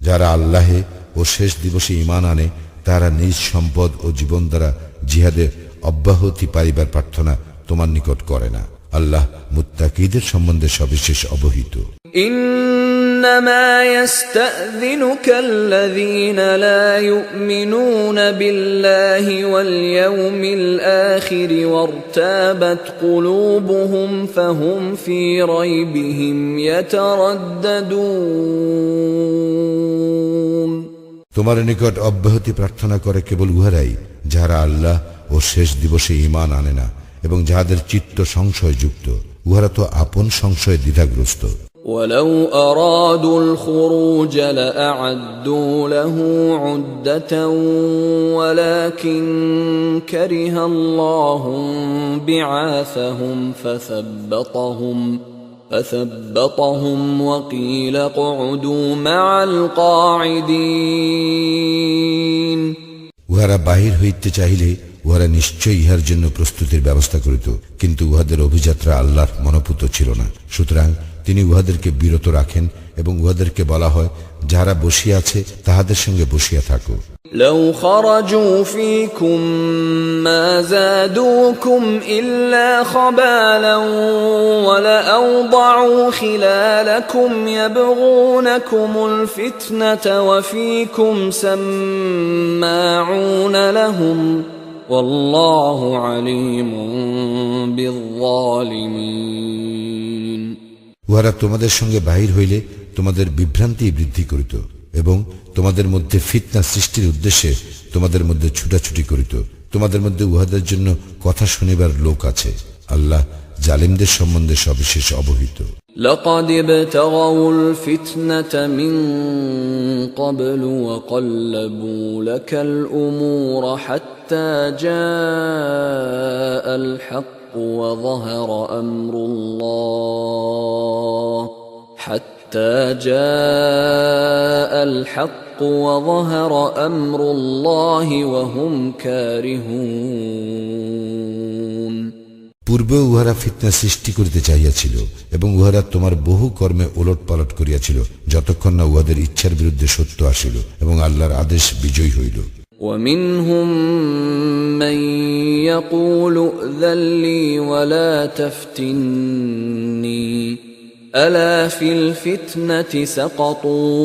যারা আল্লাহে ও শেষ দিবসে ঈমান আনে, তারা নিজ সম্পদ ও জীবন দ্বারা জিহাদে অব্যাহতি পাইবার প্রার্থনা তোমার নিকট করে না। আল্লাহ মুত্তাকীদের সম্বন্ধে সবিশেষ অবহিত। إنما يستأذنك الذين لا يؤمنون بالله واليوم الآخر وارتابت قلوبهم فهم في ريبهم يترددون। তোমার নিকট অব্যাহতি প্রার্থনা করে কেবল উহারাই যাহারা আল্লাহ ও শেষ দিবসে ঈমান আনে না, এবং যাহাদের চিত্ত সংশয়যুক্ত, উহারা তো আপন সংশয়ে দ্বিধাগ্রস্ত। ولو أرادوا الخروج لأعدوا له عدة ولكن كره الله بعاثهم فثبطهم وقيل اقعدوا مع القاعدين। উহারা বাহির হইতে চাহিলে উহারা নিশ্চয়ই ইহার জন্য প্রস্তুতির ব্যবস্থা করিত, কিন্তু উহাদের অভিযাত্রা আল্লাহর মনোপুত ছিল না। সুতরাং তিনি উহাদেরকে বিরত রাখেন, এবং উহাদেরকে বলা হয়, যাহারা বসিয়া আছে তাহাদের সঙ্গে বসিয়া থাকো। لو خرجوا فيكم ما زادوكم إلا خبالا ولأوضعوا خلالكم يبغونكم الفتنة وفيكم سماعون لهم والله عليم بالظالمين। উহারা তোমাদের সঙ্গে বাহির হইলে তোমাদের বিভ্রান্তি বৃদ্ধি করিত, এবং তোমাদের মধ্যে ফিতনা সৃষ্টির উদ্দেশ্যে তোমাদের মধ্যে ছুটাছুটি করিত। তোমাদের মধ্যে উহাদের জন্য কথা শুনিবার লোক আছে। আল্লাহ জালিমদের সম্বন্ধে সবিশেষ অবহিত। لقد ابتغوا الفتنة من قبل وقلبوا لك الأمور حتى جاء الحق وظهر أمر الله حتى جاء الحق وظهر أمر الله وهم كارهون পূর্বে উহারা ফিতনা সৃষ্টি করিতে চাইয়াছিল এবং উহারা তোমার বহু কর্মে ওলট পালট করিয়াছিল যতক্ষণ না উহাদের ইচ্ছার বিরুদ্ধে সত্য আসিল এবং আল্লাহর আদেশ বিজয়ী হইল। ومنهم من يقول ائذن لي ولا تفتني ألا في الفتنة سقطوا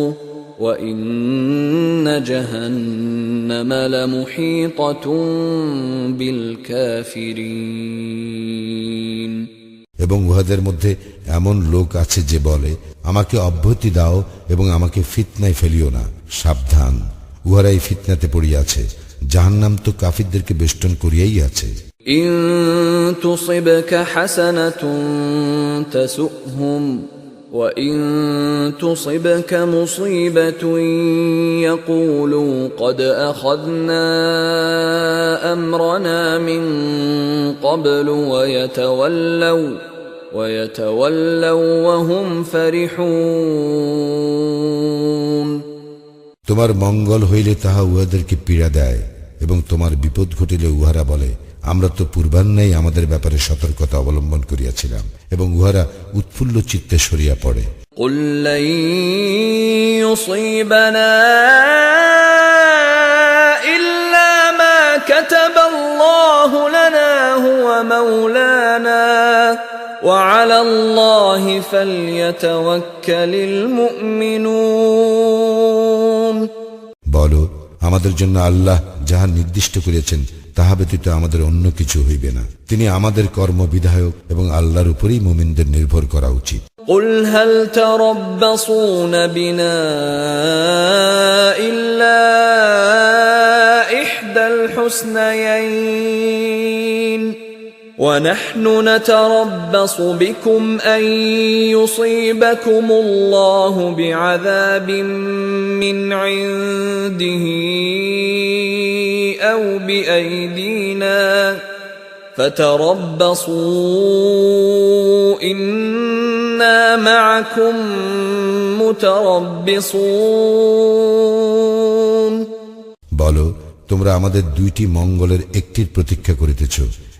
وإن جهنم لمحيطة بالكافرين এবং উহাদের মধ্যে এমন লোক আছে যে বলে, আমাকে অব্যাহতি দাও এবং আমাকে ফিতনায় ফেলিও না। সাবধান, উহারা এই ফিতনাতে পড়িয়াছে, জাহান্নাম তো কাফিরদেরকে বেষ্টন করিয়াই আছে। ইন তুসিবকা হাসানাতুন তাসুহম ওয়া ইন তুসিবকা মুসিবাতুন ইয়াকুলু ক্বাদ আখাযনা আমরানা মিন ক্বাবলু ওয়া ইয়াতাওয়াল্লাউ ওয়া হুম ফারিহুন। তোমার মঙ্গল হইলে তাহা উহাদেরকে পীড়া দেয় এবং তোমার বিপদ ঘটিলে উহারা বলে, আমরা তো পূর্বান্নেই আমাদের ব্যাপারে সতর্কতা অবলম্বন করিয়াছিলাম, এবং উহারা উৎফুল্ল চিত্তে সরিয়া পড়ে। কুল লা ইউসিবানা ইল্লা মা কাতাবাল্লাহু লানা হুয়া মাওলানা ওয়া আলাল্লাহি ফালইয়াতাওয়াক্কালিল মুমিনুন। বলো, আমাদের জন্য আল্লাহ যাহা নির্দিষ্ট করিয়াছেন তাহা ব্যতীত আমাদের অন্য কিছু হইবে না। তিনি আমাদের কর্ম বিধায়ক এবং আল্লাহর উপরেই মুমিনদের নির্ভর করা উচিত। কুল হাল তারাব্বাসুনা বিনা ইল্লা ইহদাল হুসনায়াইন ونحن نتربص بكم أن يصيبكم الله بعذاب من عنده أو بأيدينا فتربصوا إنا معكم متربصون। বলো, তোমরা আমাদের দুইটি মঙ্গলের একটির প্রতীক্ষা করিতেছ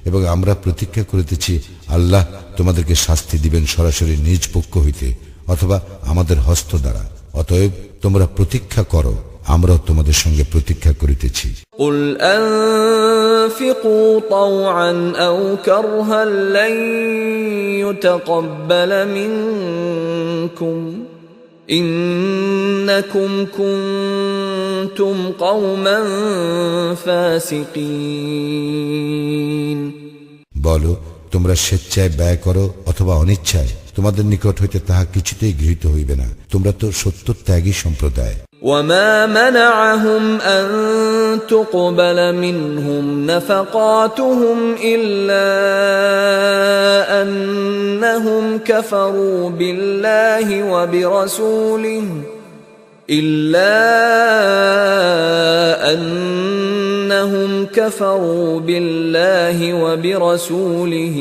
এবং আমরা প্রতীক্ষা করিতেছি আল্লাহ তোমাদেরকে শাস্তি দিবেন সরাসরি নিজ পক্ষ হইতে অথবা আমাদের হস্ত দ্বারা। অতএব তোমরা প্রতীক্ষা করো, আমরাও তোমাদের সঙ্গে প্রতীক্ষা করিতেছি। কুল আনফিকু তাওআন আও কারহান লান ইউতাকাব্বাল মিনকুম ইন্নাকুম কুনতুম কওমান ফাসিকিন। বলো, তোমরা স্বেচ্ছায় ব্যয় করো অথবা অনিচ্ছায়, তোমাদের নিকট হইতে তাহা কিছুতেই গৃহীত হইবে না। তোমরা তো সত্যত্যাগী সম্প্রদায়। وما منعهم أن تقبل منهم نفقاتهم إلا أنهم كفروا بالله وبرسوله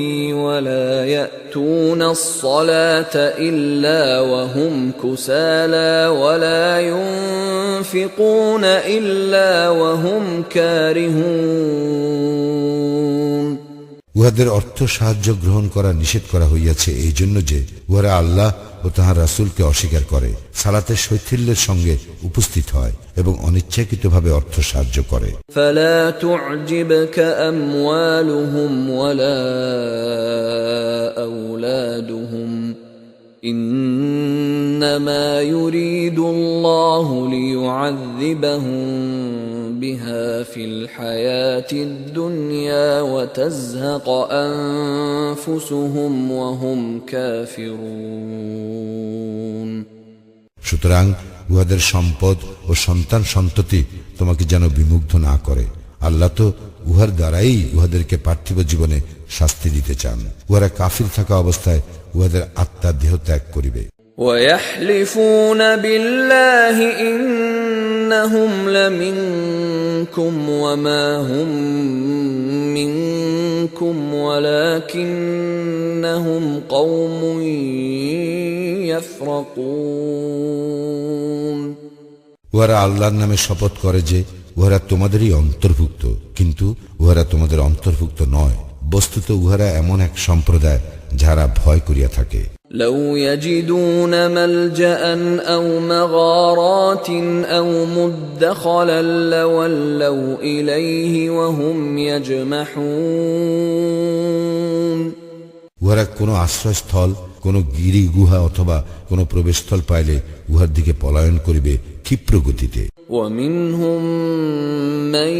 ولا يأتون الصلاة إلا وهم كسالى ولا ينفقون إلا وهم كارهون। উহাদের অর্থ সাহায্য গ্রহণ করা নিষেধ করা হইয়াছে এই জন্য যে উহারা আল্লাহ ও তাহার রাসূলকে অস্বীকার করে, সালাতের শৈথিল্যের সঙ্গে উপস্থিত হয় এবং অনিচ্ছাকৃতভাবে অর্থ সাহায্য করে। فلا تعجبك أموالهم ولا أولادهم إنما يريد الله ليعذبهم بها في الحياة الدنيا وتزهق أنفسهم وهم كافرون। সুতরাং উহাদের সম্পদ ও সন্তান সন্ততি তোমাকে যেন বিমুগ্ধ না করে। আল্লাহ তো উহার দ্বারাই উহাদেরকে পার্থিব জীবনে শাস্তি দিতে চান। উহারা কাফির থাকা অবস্থায় উহাদের আত্মা দেহ ত্যাগ করিবে। ويحلفون بالله إنهم لمنكم وما هم منكم ولكنهم ولكنهم قوم يفرقون উহারা আল্লাহর নামে শপথ করে যে উহারা তোমাদেরই অন্তর্ভুক্ত, কিন্তু উহারা তোমাদের অন্তর্ভুক্ত নয়। বস্তুত উহারা এমন এক সম্প্রদায় যারা ভয় করিয়া থাকে। لو يجدون ملجأ أو مغارات أو مدخلا لولوا إليه وهم يجمحون উহারা কোনো আশ্রয়স্থল, কোনো গিরি গুহা অথবা কোনো প্রবেশস্থল পাইলে উহার দিকে পলায়ন করিবে ক্ষিপ্র গতিতে। ومنهم من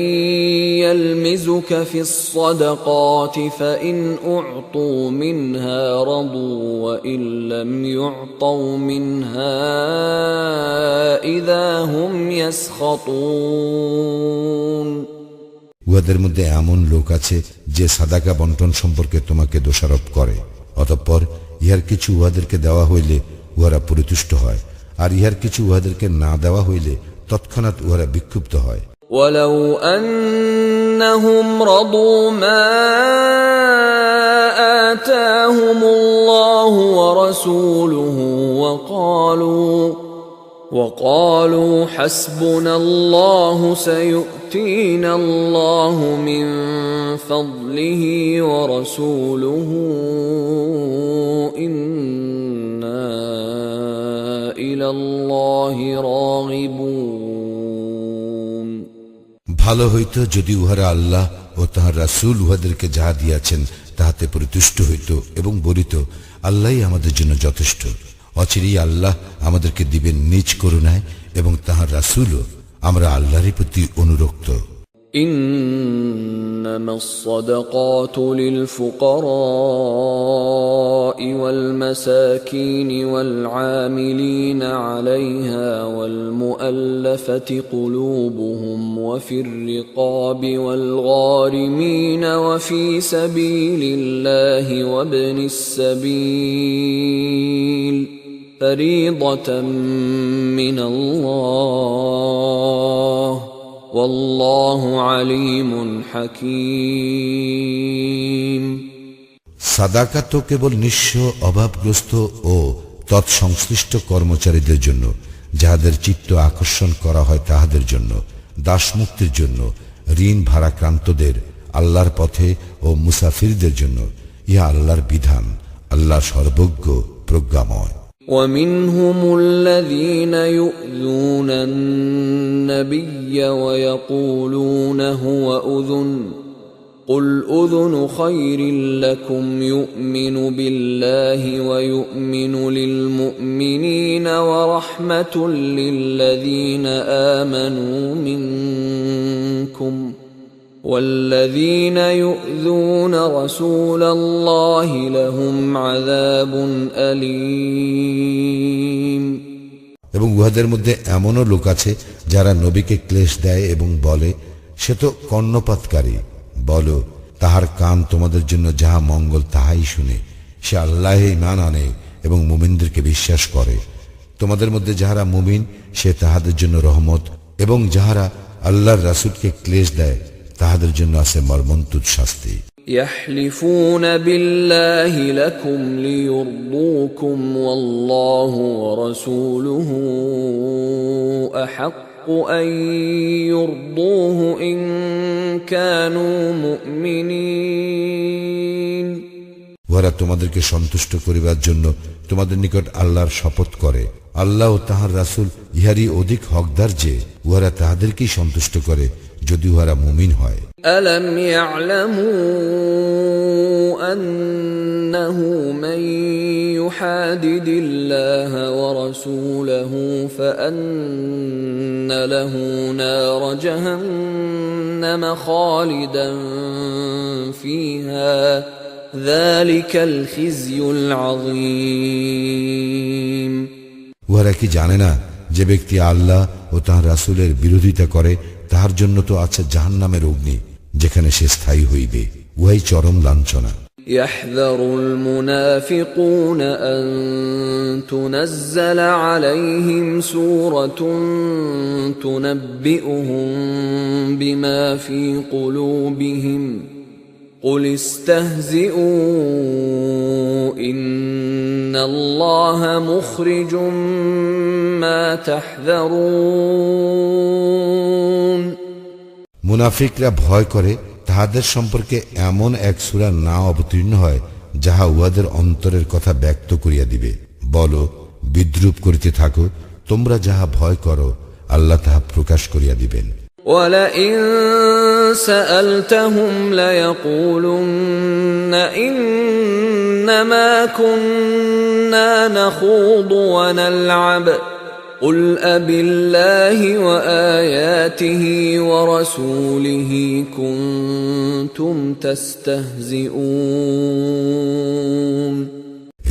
يلمزك في الصدقات فإن أعطوا منها رضوا وإن لم يعطوا منها إذا هم يسخطون উহাদের মধ্যে এমন লোক আছে যে সাদাকা বন্টন সম্পর্কে তোমাকে দোষারোপ করে, অতঃপর ইহার কিছু উহাদেরকে দেওয়া হইলে উহারা পরিতুষ্ট হয়, আর ইহার কিছু উহাদেরকে না দেওয়া হইলে তৎক্ষণাৎ উহারা বিক্ষুব্ধ হয়। ولو أنهم رضوا ما آتاهم الله ورسوله وقالوا حسبنا الله سيؤتينا الله من فضله ورسوله إنا إلى الله راغبون ভালো হইত যদি উহারা আল্লাহ ও তাহার রাসূল উহাদেরকে যাহা দিয়াছেন তাহাতে পরিতুষ্ট হইত এবং বলিত, আল্লাহই আমাদের জন্য যথেষ্ট। অচিরেই আল্লাহ আমাদেরকে দিবেন নিজ করুণায় এবং তাহার রাসূলও, আমরা আল্লাহরই প্রতি অনুরক্ত। إنما الصدقات للفقراء والمساكين والعاملين عليها والمؤلفة قلوبهم وفي الرقاب والغارمين وفي سبيل الله وابن السبيل فريضة من الله والله عليم حكيم সাদাকা তো কেবল নিঃস্ব, অভাবগ্রস্ত ও তৎসংশ্লিষ্ট কর্মচারীদের জন্য, যাহাদের চিত্ত আকর্ষণ করা হয় তাহাদের জন্য, দাসমুক্তির জন্য, ঋণ ভারাক্রান্তদের, আল্লাহর পথে ও মুসাফিরদের জন্য। ইহা আল্লাহর বিধান, আল্লাহ সর্বজ্ঞ প্রজ্ঞাময়। ومنهم الذين يؤذون النبي ويقولون هو أذن قل أذن خير لكم يؤمن بالله ويؤمن للمؤمنين ورحمة للذين آمنوا منكم والذين يؤذون رسول الله لهم عذاب أليم এবং উহাদের মধ্যে এমনও লোক আছে যারা নবীকে ক্লেশ দেয় এবং বলে, সে তো কর্ণপাতকারী। বলো, তাহার কান তোমাদের জন্য যাহা মঙ্গল তাহাই শুনে। সে আল্লাহে ঈমান আনে এবং মুমিনদেরকে বিশ্বাস করে। তোমাদের মধ্যে যাহারা মুমিন সে তাহাদের জন্য রহমত, এবং যাহারা আল্লাহর রাসূলকে ক্লেশ দেয় তাহাদের জন্য আছে মর্মন্তুদ শাস্তি। يحلفون بالله لكم ليرضوكم والله ورسوله أحق أن يرضوه إن كانوا مؤمنين উহারা তোমাদেরকে সন্তুষ্ট করিবার জন্য তোমাদের নিকট আল্লাহর শপথ করে। আল্লাহ ও তাহার রাসূল ইহারই অধিক হকদার যে উহারা তাহাদেরকেই সন্তুষ্ট করে, যদি উহারা মুমিন হয়। ألم يعلموا أنه من يحادد الله ورسوله فأن له نار جهنم خالدا فيها ذلك الخزي العظيم উহারা কি জানে না যে ব্যক্তি আল্লাহ ও তাহার রাসূলের বিরোধিতা করে তাহার জন্য তো আছে জাহান্নামের অগ্নি, যেখানে সে স্থায়ী হইবে। উহাই চরম লাঞ্ছনা। يحذر المنافقون أن تنزل عليهم سورة تنبئهم بما في قلوبهم قل استهزئوا إن الله مخرج ما تحذرون। মুনাফিকরা ভয় করে তাহাদের সম্পর্কে এমন এক সূরা না অবতীর্ণ হয় যাহা উহাদের অন্তরের কথা ব্যক্ত করিয়া দিবে। বলো, বিদ্রূপ করিতে থাকো, তোমরা যাহা ভয় করো আল্লাহ তাহা প্রকাশ করিয়া দিবেন। وَلَئِن سَأَلْتَهُمْ لَيَقُولُنَّ إِنَّمَا كُنَّا نَخُوضُ وَنَلْعَبُ قُلْ أَبِاللَّهِ وَآيَاتِهِ وَرَسُولِهِ كُنتُمْ تَسْتَهْزِئُونَ।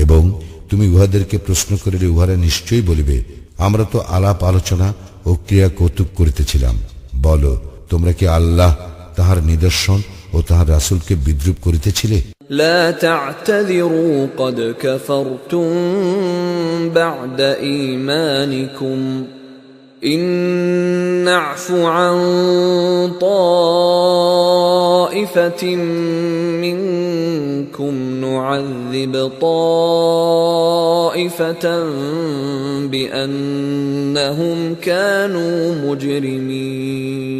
এবং তুমি উহাদেরকে প্রশ্ন করিলে উহারা নিশ্চয়ই বলিবে, আমরা তো আলাপ আলোচনা ও ক্রিয়া কৌতুক করিতেছিলাম। বলো, তোমরা কি আল্লাহ, তাহার নিদর্শন ও তাহার রাসূলকে বিদ্রূপ করিতেছিলে? لا تعتذروا قد كفرتم بعد إيمانكم إن نعف عن طائفة منكم نعذب طائفة بأنهم كانوا مجرمين।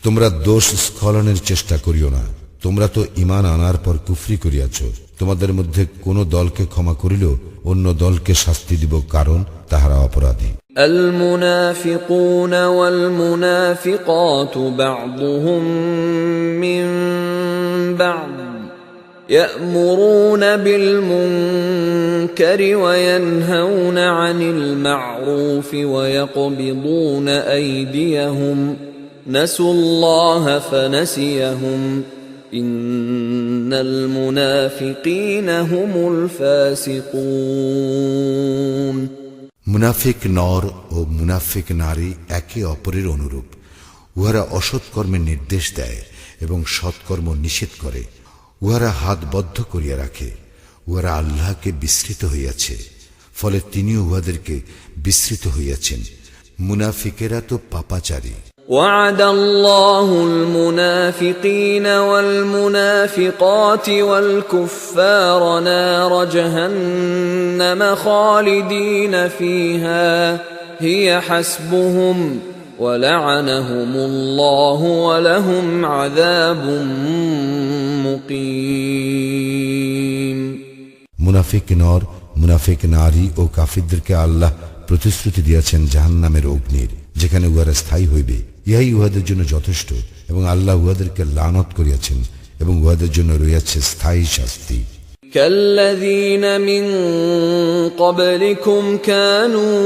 তোমরা দোষ স্খলনের চেষ্টা করিও না, তোমরা তো ঈমান আনার পর কুফরি করিয়াছ। তোমাদের মধ্যে কোন দলকে ক্ষমা করিলেও অন্য দলকে শাস্তি দিব, কারণ তাহারা অপরাধী। المنافقون والمنافقات بعضهم من بعض يأمرون بالمنكر وينهون عن المعروف ويقبضون أيديهم نسوا الله فنسيهم إن المنافقين هم الفاسقون। মুনাফিক নর ও মুনাফিক নারী একে অপরের অনুরূপ। উহারা অসৎ কর্মের নির্দেশ দেয় এবং সৎকর্ম নিষেধ করে। উহারা হাত বদ্ধ করিয়া রাখে। উহারা আল্লাহকে বিস্মৃত হইয়াছে, ফলে তিনিও উহাদেরকে বিস্মৃত হইয়াছেন। মুনাফিকেরা তো পাপাচারী। وعد الله المنافقين والمنافقات والكفار نار جهنم خالدين فيها هي حسبهم ولعنهم الله ولهم عذاب مقيم। মুনাফিক নর, মুনাফিক নারী ও কাফিরদেরকে আল্লাহ প্রতিশ্রুতি দিয়েছেন জাহান্নামের অগ্নির, যেখানে উহারা স্থায়ী হইবে। ইহাই উহাদের জন্য যথেষ্ট, এবং আল্লাহ উহাদেরকে লানত করিয়াছেন এবং উহাদের জন্য রয়েছে স্থায়ী শাস্তি। كالذين من قبلكم كانوا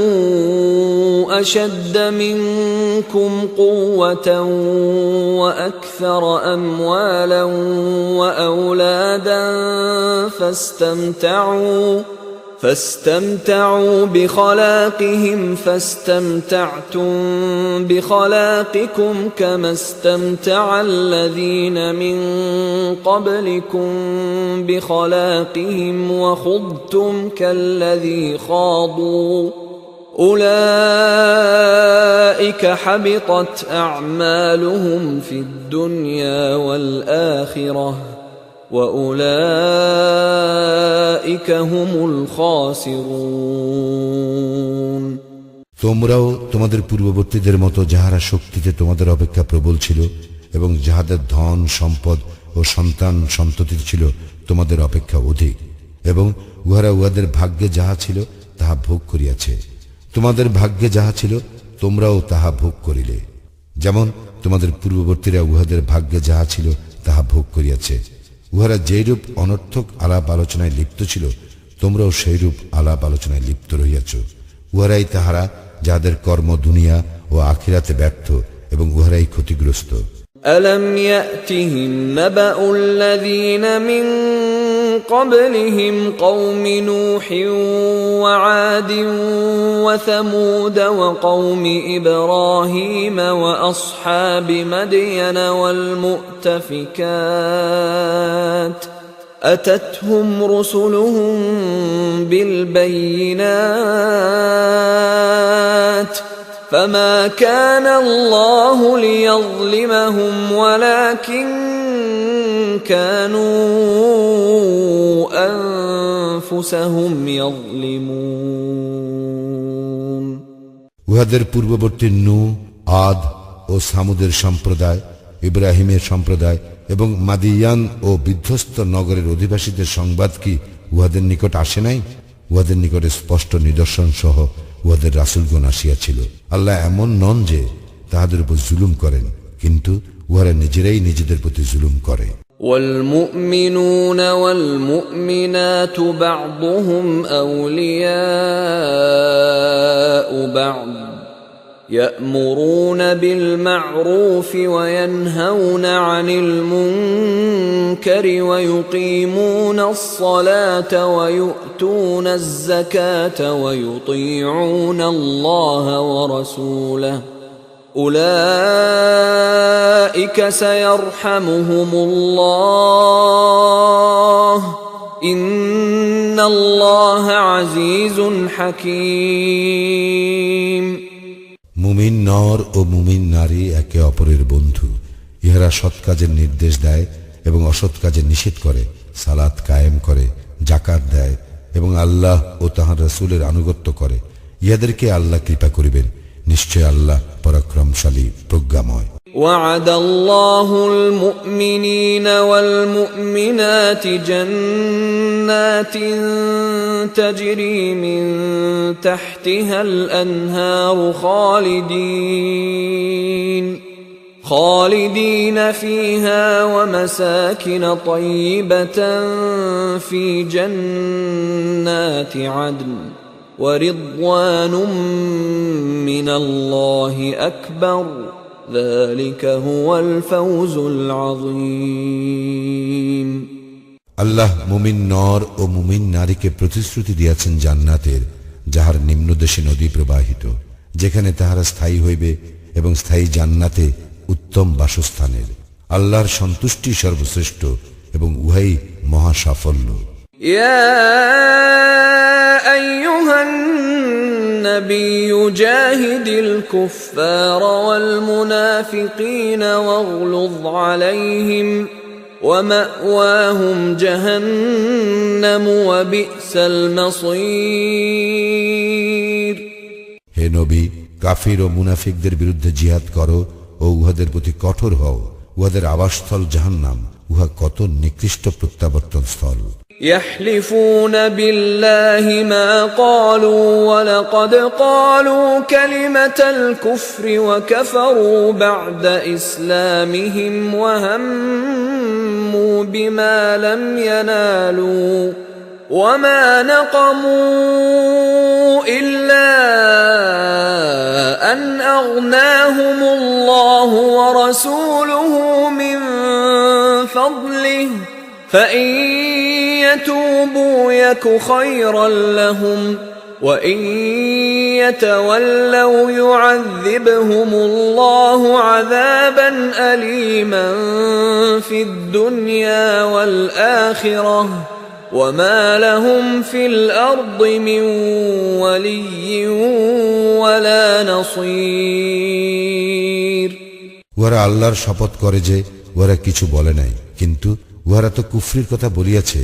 أشد منكم قوة وأكثر أموالا وأولادا فاستمتعوا بخلاقهم فاستمتعتم بخلاقكم كما استمتع الذين من قبلكم بخلاقهم وخضتم كالذي خاضوا أولئك حبطت أعمالهم في الدنيا والآخرة وأولئك هم الخاسرون। তোমরাও তোমাদের পূর্ববর্তীদের মতো যাহারা শক্তিতে তোমাদের অপেক্ষা প্রবল ছিল এবং যাহাদের ধন সম্পদ ও সন্তান সন্ততি ছিল তোমাদের অপেক্ষা অধিক, এবং উহারা উহাদের ভাগ্যে যাহা ছিল তাহা ভোগ করিয়াছে। তোমাদের ভাগ্যে যাহা ছিল তোমরাও তাহা ভোগ করিলে, যেমন তোমাদের পূর্ববর্তীরা উহাদের ভাগ্যে যাহা ছিল তাহা ভোগ করিয়াছে। উহারা যেইরূপ অনর্থক আলাপ আলোচনায় লিপ্ত ছিল, তোমরাও সেইরূপ আলাপ আলোচনায় লিপ্ত রহিয়াছ। উহারাই তাহারা যাদের কর্ম দুনিয়া ও আখিরাতে ব্যর্থ, এবং উহারাই ক্ষতিগ্রস্ত। ألم يأتهم نبأ الذين من قبلهم قوم نوح وعاد وثمود وقوم إبراهيم وأصحاب مدين والمؤتفكات أتتهم رسلهم بالبينات فما كان الله ليظلمهم ولكن كانوا أنفسهم يظلمون উহাদের পূর্ববর্তী নূহ, আদ ও সামুদের সম্প্রদায়, ইব্রাহিমের সম্প্রদায় এবং মাদিয়ান ও বিধ্বস্ত নগরের অধিবাসীদের সংবাদ কি উহাদের নিকট আসে নাই? উহাদের নিকটে স্পষ্ট নিদর্শন সহ উহাদের রাসূলগণ আসিয়াছিল। আল্লাহ এমন নন যে তাহাদের উপর জুলুম করেন, কিন্তু উহারা নিজেরাই নিজেদের প্রতি জুলুম করে। والمؤمنون والمؤمنات بعضهم أولياء بعض يأمرون بالمعروف وينهون عن المنكر ويقيمون الصلاة ويؤتون الزكاة ويطيعون الله ورسوله أولئك سيرحمهم الله إن الله عزيز حكيم মুমিন নর ও মুমিন নারী একে অপরের বন্ধু। ইহারা সৎ কাজের নির্দেশ দেয় এবং অসৎ কাজের নিষেধ করে, সালাত কায়েম করে, যাকাত দেয় এবং আল্লাহ ও তাঁহার রাসূলের আনুগত্য করে। ইহাদেরকে আল্লাহ কৃপা করিবেন, নিশ্চয় আল্লাহ পরাক্রমশালী, প্রজ্ঞাময়। وعد الله المؤمنين والمؤمنات جنات تجري من تحتها الأنهار خالدين فيها ومساكن طيبة في جنات عدن ورضوان من الله أكبر ذلك هو الفوز العظيم আল্লাহ মুমিন নর ও মুমিন নারীকে প্রতিশ্রুতি দিয়াছেন জান্নাতের, যাহার নিম্নদেশে নদী প্রবাহিত, যেখানে তাহারা স্থায়ী হইবে এবং স্থায়ী জান্নাতে উত্তম বাসস্থানের। আল্লাহর সন্তুষ্টি সর্বশ্রেষ্ঠ এবং উহাই মহা সাফল্য। يا أيها النبي جاهد الكفار والمنافقين واغلظ عليهم ومأواهم جهنم وبئس المصير হে নবী, কাফির ও মুনাফিকদের বিরুদ্ধে জিহাদ করো ও উহাদের প্রতি কঠোর হও। উহাদের আবাসস্থল জাহান্নাম, উহা কত নিকৃষ্ট প্রত্যাবর্তন স্থল। يحلفون بالله ما قالوا ولقد قالوا كلمة الكفر وكفروا بعد إسلامهم وهموا بما لم ينالوا وما نقموا إلا أن أغناهم الله ورسوله من فضله فإن يتوبوا يك خيرا لهم وإن يتولوا يعذبهم الله عذابا أليما في الدنيا والآخرة وما لهم في الأرض من ولي ولا نصير উহারা আল্লাহর শপথ করে যে উহারা কিছু বলে নাই, কিন্তু উহারা তো কুফরির কথা বলিয়াছে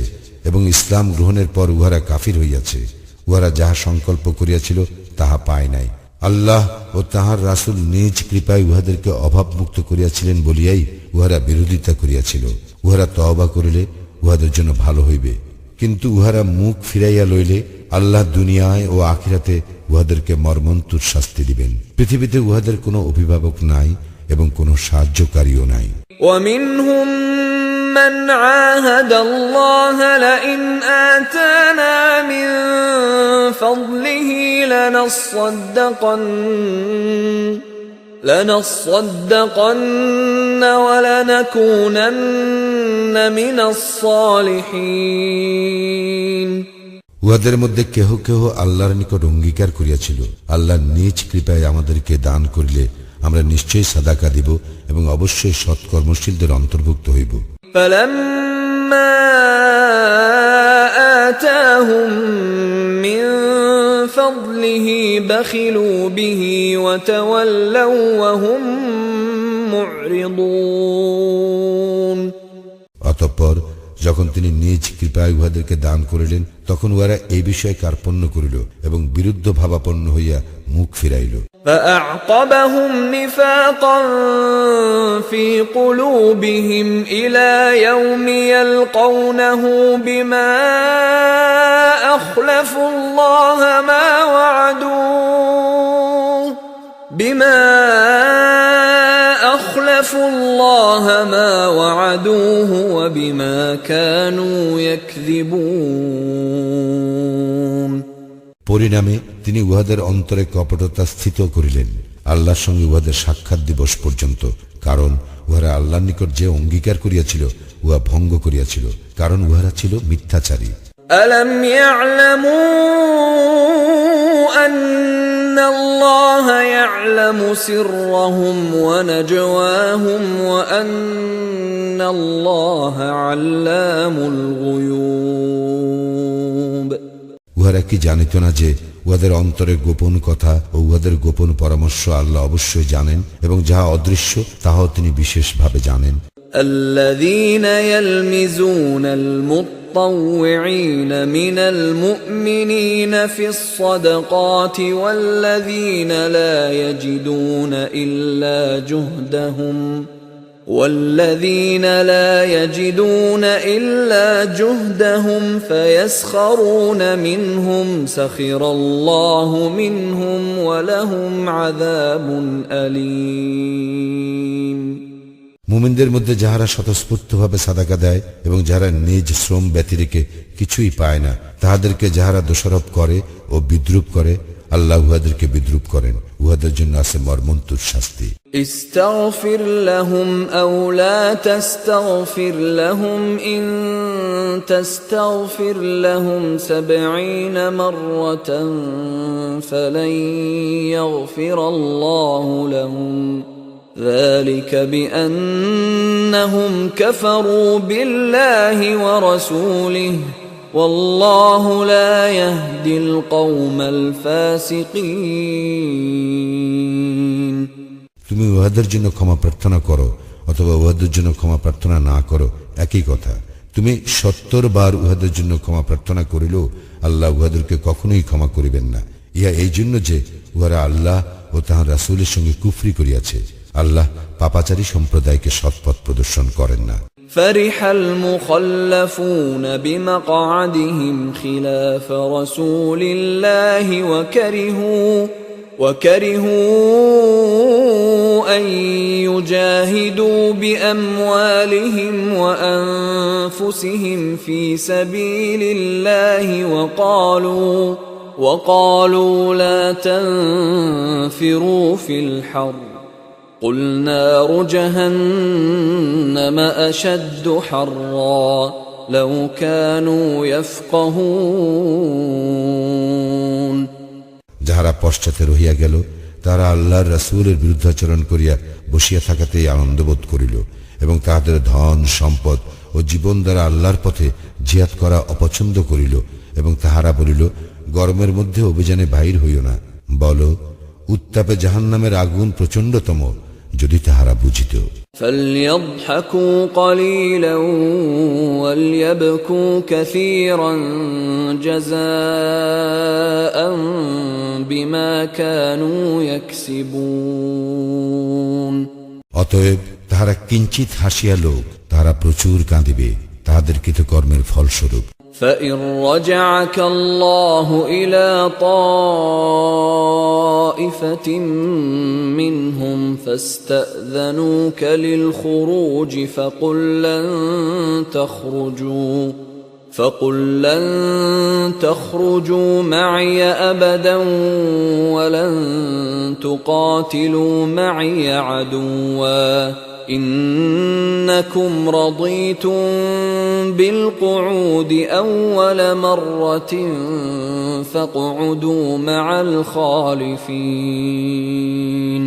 এবং ইসলাম গ্রহণের পর উহারা কাফির হইয়াছে। উহারা যাহা সংকল্প করিয়াছিল তাহা পায় নাই। আল্লাহ ও তাহার রাসূল নিজ কৃপায় উহাদেরকে অভাবমুক্ত করিয়াছিলেন বলিয়াই উহারা বিরোধিতা করিয়াছিল। উহারা তওবা করিলে উহাদের জন্য ভালো হইবে, কিন্তু উহারা মুখ ফিরাইয়া লইলে আল্লাহ দুনিয়ায় ও আখিরাতে উহাদেরকে মর্মন্তুর শাস্তি দিবেন। পৃথিবীতে উহাদের কোনো অভিভাবক নাই এবং কোনো সাহায্যকারীও নাই। ومنهم من عاهد الله لئن آتانا من فضله لنصدقن ولنكونن من الصالحين উহাদের মধ্যে কেহ কেহ আল্লাহর নিকট অঙ্গীকার করিয়াছিল, আল্লাহ নিজ কৃপায় আমাদেরকে দান করিলে আমরা নিশ্চয়ই সাদাকা দিব এবং অবশ্যই সৎকর্মশীলদের অন্তর্ভুক্ত হইব। فلما آتاهم من فضله بخلوا به وتولوا وهم معرضون অতঃপর যখন তিনি নিজ কৃপায় উহাদেরকে দান করিলেন তখন উহারা এই বিষয়ে কার্পণ্য করিল এবং বিরুদ্ধ ভাবাপন্ন হইয়া মুখ ফিরাইল। فأعقبهم نفاقا في قلوبهم إلى يوم يلقونه بما أخلفوا الله ما وعدوه وبما كانوا يكذبون পরিণামে তিনি উহাদের অন্তরে কপটতা স্থিত করিলেন আল্লাহর সঙ্গে উহাদের সাক্ষাৎ দিবস পর্যন্ত, কারণ উহারা আল্লাহর নিকট যে অঙ্গীকার করিয়াছিল উহা ভঙ্গ করিয়াছিল, কারণ উহারা ছিল মিথ্যাচারী। ألم يعلموا أن الله يعلم سرهم ونجواهم وأن الله علام الغيوب উহারা কি জানিত না যে উহাদের অন্তরে গোপন কথা ও উহাদের গোপন পরামর্শ আল্লাহ অবশ্যই জানেন এবং যাহা অদৃশ্য তাহাও তিনি বিশেষভাবে জানেন। الذين يلمزون المطوعين من المؤمنين في الصدقات والذين لا يجدون إلا جهدهم فيسخرون منهم سخر الله منهم ولهم عذاب أليم মুমিনদের মধ্যে যাহারা স্বতঃস্ফূর্তভাবে সাদাকা দেয় এবং যাহারা নিজ শ্রম ব্যতিরেকে কিছুই পায় না, তাহাদেরকে যাহারা দোষারোপ করে ও বিদ্রূপ করে, আল্লাহ উহাদেরকে বিদ্রূপ করেন। উহাদের জন্য আছে মর্মন্তুদ শাস্তি। استغفر لهم أو لا تستغفر لهم إن تستغفر لهم 70 مرة فلن يغفر الله لهم ذلك بأنهم كفروا بالله ورسوله والله لا يهدي القوم الفاسقين তুমি উহাদের জন্য ক্ষমা প্রার্থনা করো অথবা উহাদের জন্য ক্ষমা প্রার্থনা না করো, একই কথা। তুমি 70 বার উহাদের জন্য ক্ষমা প্রার্থনা করিলেও আল্লাহ উহাদেরকে কখনোই ক্ষমা করিবেন না। ইহা এই জন্য যে উহারা আল্লাহ ও তাহার রাসূলের সঙ্গে কুফরি করিয়াছে। আল্লাহ পাপাচারী সম্প্রদায়কে সৎপথ প্রদর্শন করেন না। فرح المخلفون بمقعدهم خلاف رسول الله وكرهوا أن يجاهدوا بأموالهم وأنفسهم في سبيل الله وقالوا لا تنفروا في الحر قل نار جهنم أشد حرا لو كانوا يفقهون যাহারা পশ্চাতে রহিয়া গেল তারা আল্লাহর রাসূলের বিরুদ্ধাচরণ করিয়া বসিয়া থাকাতেই আনন্দবোধ করিল এবং তাহাদের ধন সম্পদ ও জীবন দ্বারা আল্লাহর পথে জিহাদ করা অপছন্দ করিল এবং তাহারা বলিল, গরমের মধ্যে অভিযানে বাহির হইও না। বল, উত্তাপে জাহান্নামের আগুন প্রচণ্ডতম, যদি তাহারা বুঝিত। فليضحكوا قليلا وليبكوا كثيرا جزاء بما كانوا يكسبون অতএব তাহারা কিঞ্চিত হাসিয়া লোক, তাহারা প্রচুর কাঁদিবে তাহাদের কৃতকর্মের ফলস্বরূপ। فإن رجعك الله إلى طائفة منهم فاستأذنوك للخروج فقل لن تخرجوا معي أبدا ولن تقاتلوا معي عدوا إنكم رضيتم بالقعود أول مرة فاقعدوا مع الخالفين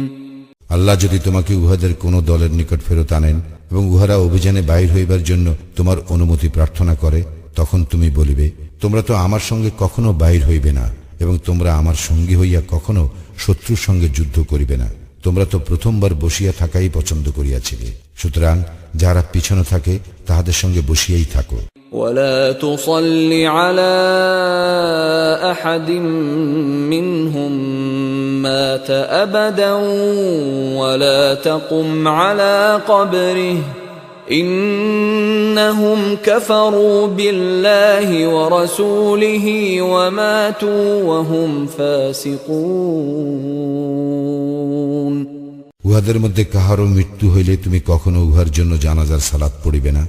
আল্লাহ যদি তোমাকে উহাদের কোন দলের নিকট ফেরত আনেন এবং উহারা অভিযানে বাহির হইবার জন্য তোমার অনুমতি প্রার্থনা করে, তখন তুমি বলিবে, তোমরা তো আমার সঙ্গে কখনো বাহির হইবে না, এবং তোমরা আমার সঙ্গী হইয়া কখনো শত্রুর সঙ্গে যুদ্ধ করিবে না। তোমরা তো প্রথমবার বসিয়া থাকাই পছন্দ করিয়াছিলে, সুতরাং যারা পিছনে থাকে তাহাদের সঙ্গে বসিয়াই থাকো। ولا تصل على أحد منهم مات أبدا ولا تقم على قبره إنهم كفروا بالله ورسوله وماتوا وهم فاسقون। উহাদের মধ্যে কাহারও মৃত্যু হইলে তুমি কখনো উহার জন্য জানাজার সালাত পড়িবে না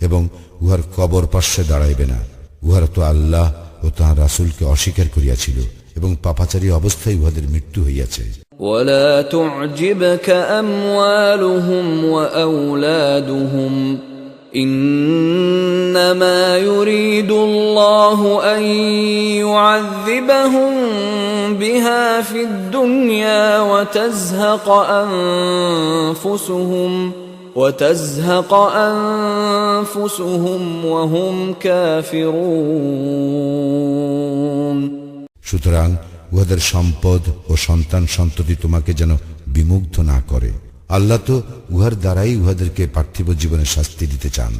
এবং উহার কবর পার্শ্বে দাঁড়াইবে না। উহারা তো আল্লাহ ও তাঁর রাসূলকে অস্বীকার করিয়াছিল এবং পাপাচারী অবস্থায় উহাদের মৃত্যু হইয়াছে। ولا تعجبك أموالهم وأولادهم إنما يريد الله أن يعذبهم بها في الدنيا وتزهق أنفسهم وهم كافرون। সুতরাং উহাদের সম্পদ ও সন্তান সন্ততি তোমাকে যেন বিমুগ্ধ না করে। আল্লাহ তো উহার দ্বারাই উহাদেরকে পার্থিব জীবনে শাস্তি দিতে চান।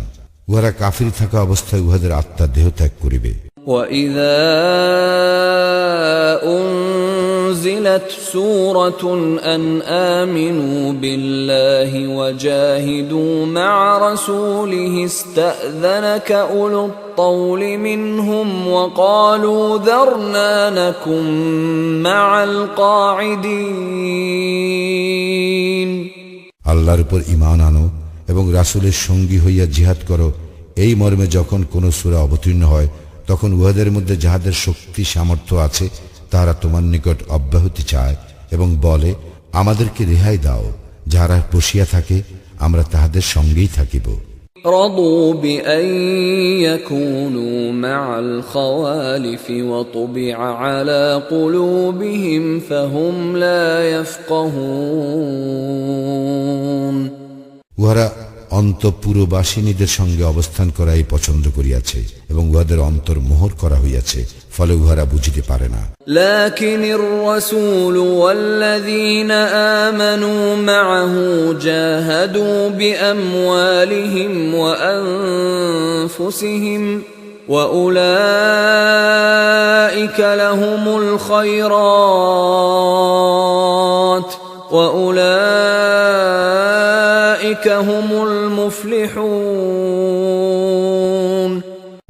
উহারা কাফির থাকা অবস্থায় উহাদের আত্মা দেহ ত্যাগ করিবে। وَإِذَا أُنزِلَتْ سُورَةٌ أَنْ آمِنُوا بِاللَّهِ وَجَاهِدُوا مَعَ رَسُولِهِ اسْتَأْذَنَكَ أُولُو الطَّوْلِ مِنْهُمْ وَقَالُوا ذَرْنَا نَكُن مَّعَ الْقَاعِدِينَ। আল্লাহর উপর ঈমান আনো এবং রাসূলের সঙ্গী হইয়া জিহাদ করো, এই মর্মে যখন কোন সূরা অবতীর্ণ হয় তখন উহাদের মধ্যে যাহাদের শক্তি সামর্থ্য আছে তারা তোমার নিকট অব্যাহতি চায় এবং বলে, আমাদেরকে রেহাই দাও। যারা বসিয়া থাকে আমরা তাহাদের সঙ্গেই থাকিব। رضوا بأن يكونوا مع الخوالف وطبع على قلوبهم فهم لا يفقهون। উহারা অন্তঃপুরবাসিনীদের সঙ্গে অবস্থান করাই পছন্দ করিয়াছে এবং উহাদের অন্তর মোহর করা হইয়াছে, ফলে উহারা বুঝিতে পারে না। لكن الرسول والذين آمنوا معه جاهدوا بأموالهم وأنفسهم وأولئك لهم الخيرات وأولئك هم المفلحون।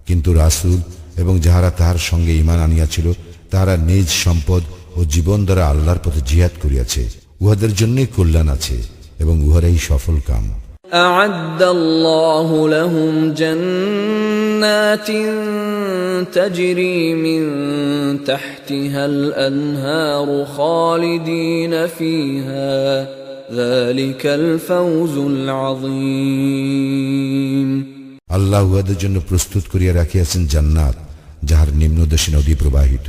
কিন্তু রাসূল এবং যাহারা তাহার সঙ্গে ঈমান আনিয়াছিল তাহারা নিজ সম্পদ ও জীবন দ্বারা আল্লাহর পথে জিহাদ করিয়াছে, উহাদের জন্যই কল্যাণ আছে এবং উহারাই সফল কাম। أعد الله لهم جنات تجري من تحتها الأنهار خالدين فيها ذلك الفوز العظيم। আল্লাহ উহাদের জন্য প্রস্তুত করিয়া রাখিয়াছেন জান্নাত, যাহার নিম্নদেশে নদী প্রবাহিত,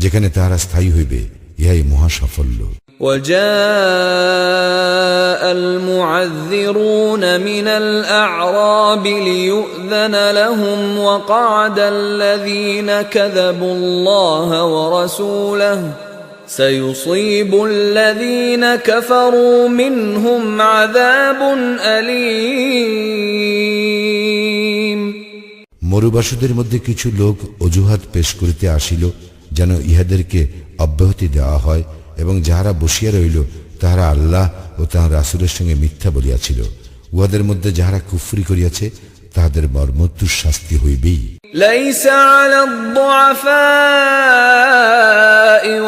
যেখানে তাহারা স্থায়ী হইবে, ইহাই মহা সাফল্য। وجاء المعذرون من الأعراب ليؤذن لهم وقعد الذين كذبوا الله ورسوله سيصيب الذين كفروا منهم عذاب أليم। মরুবাসীদের মধ্যে কিছু লোক অজুহাত পেশ করিতে আসিল যেন ইহাদেরকে অব্যাহতি দেওয়া হয়, এবং যাহারা বসিয়া রইল তাহারা আল্লাহ ও তাঁর রাসূলের সঙ্গে মিথ্যা বলিয়াছিল। উহাদের মধ্যে যাহারা কুফরি করিয়াছে তাহাদের মর্মন্তুদ শাস্তি হইবেই। ليس على الضعفاء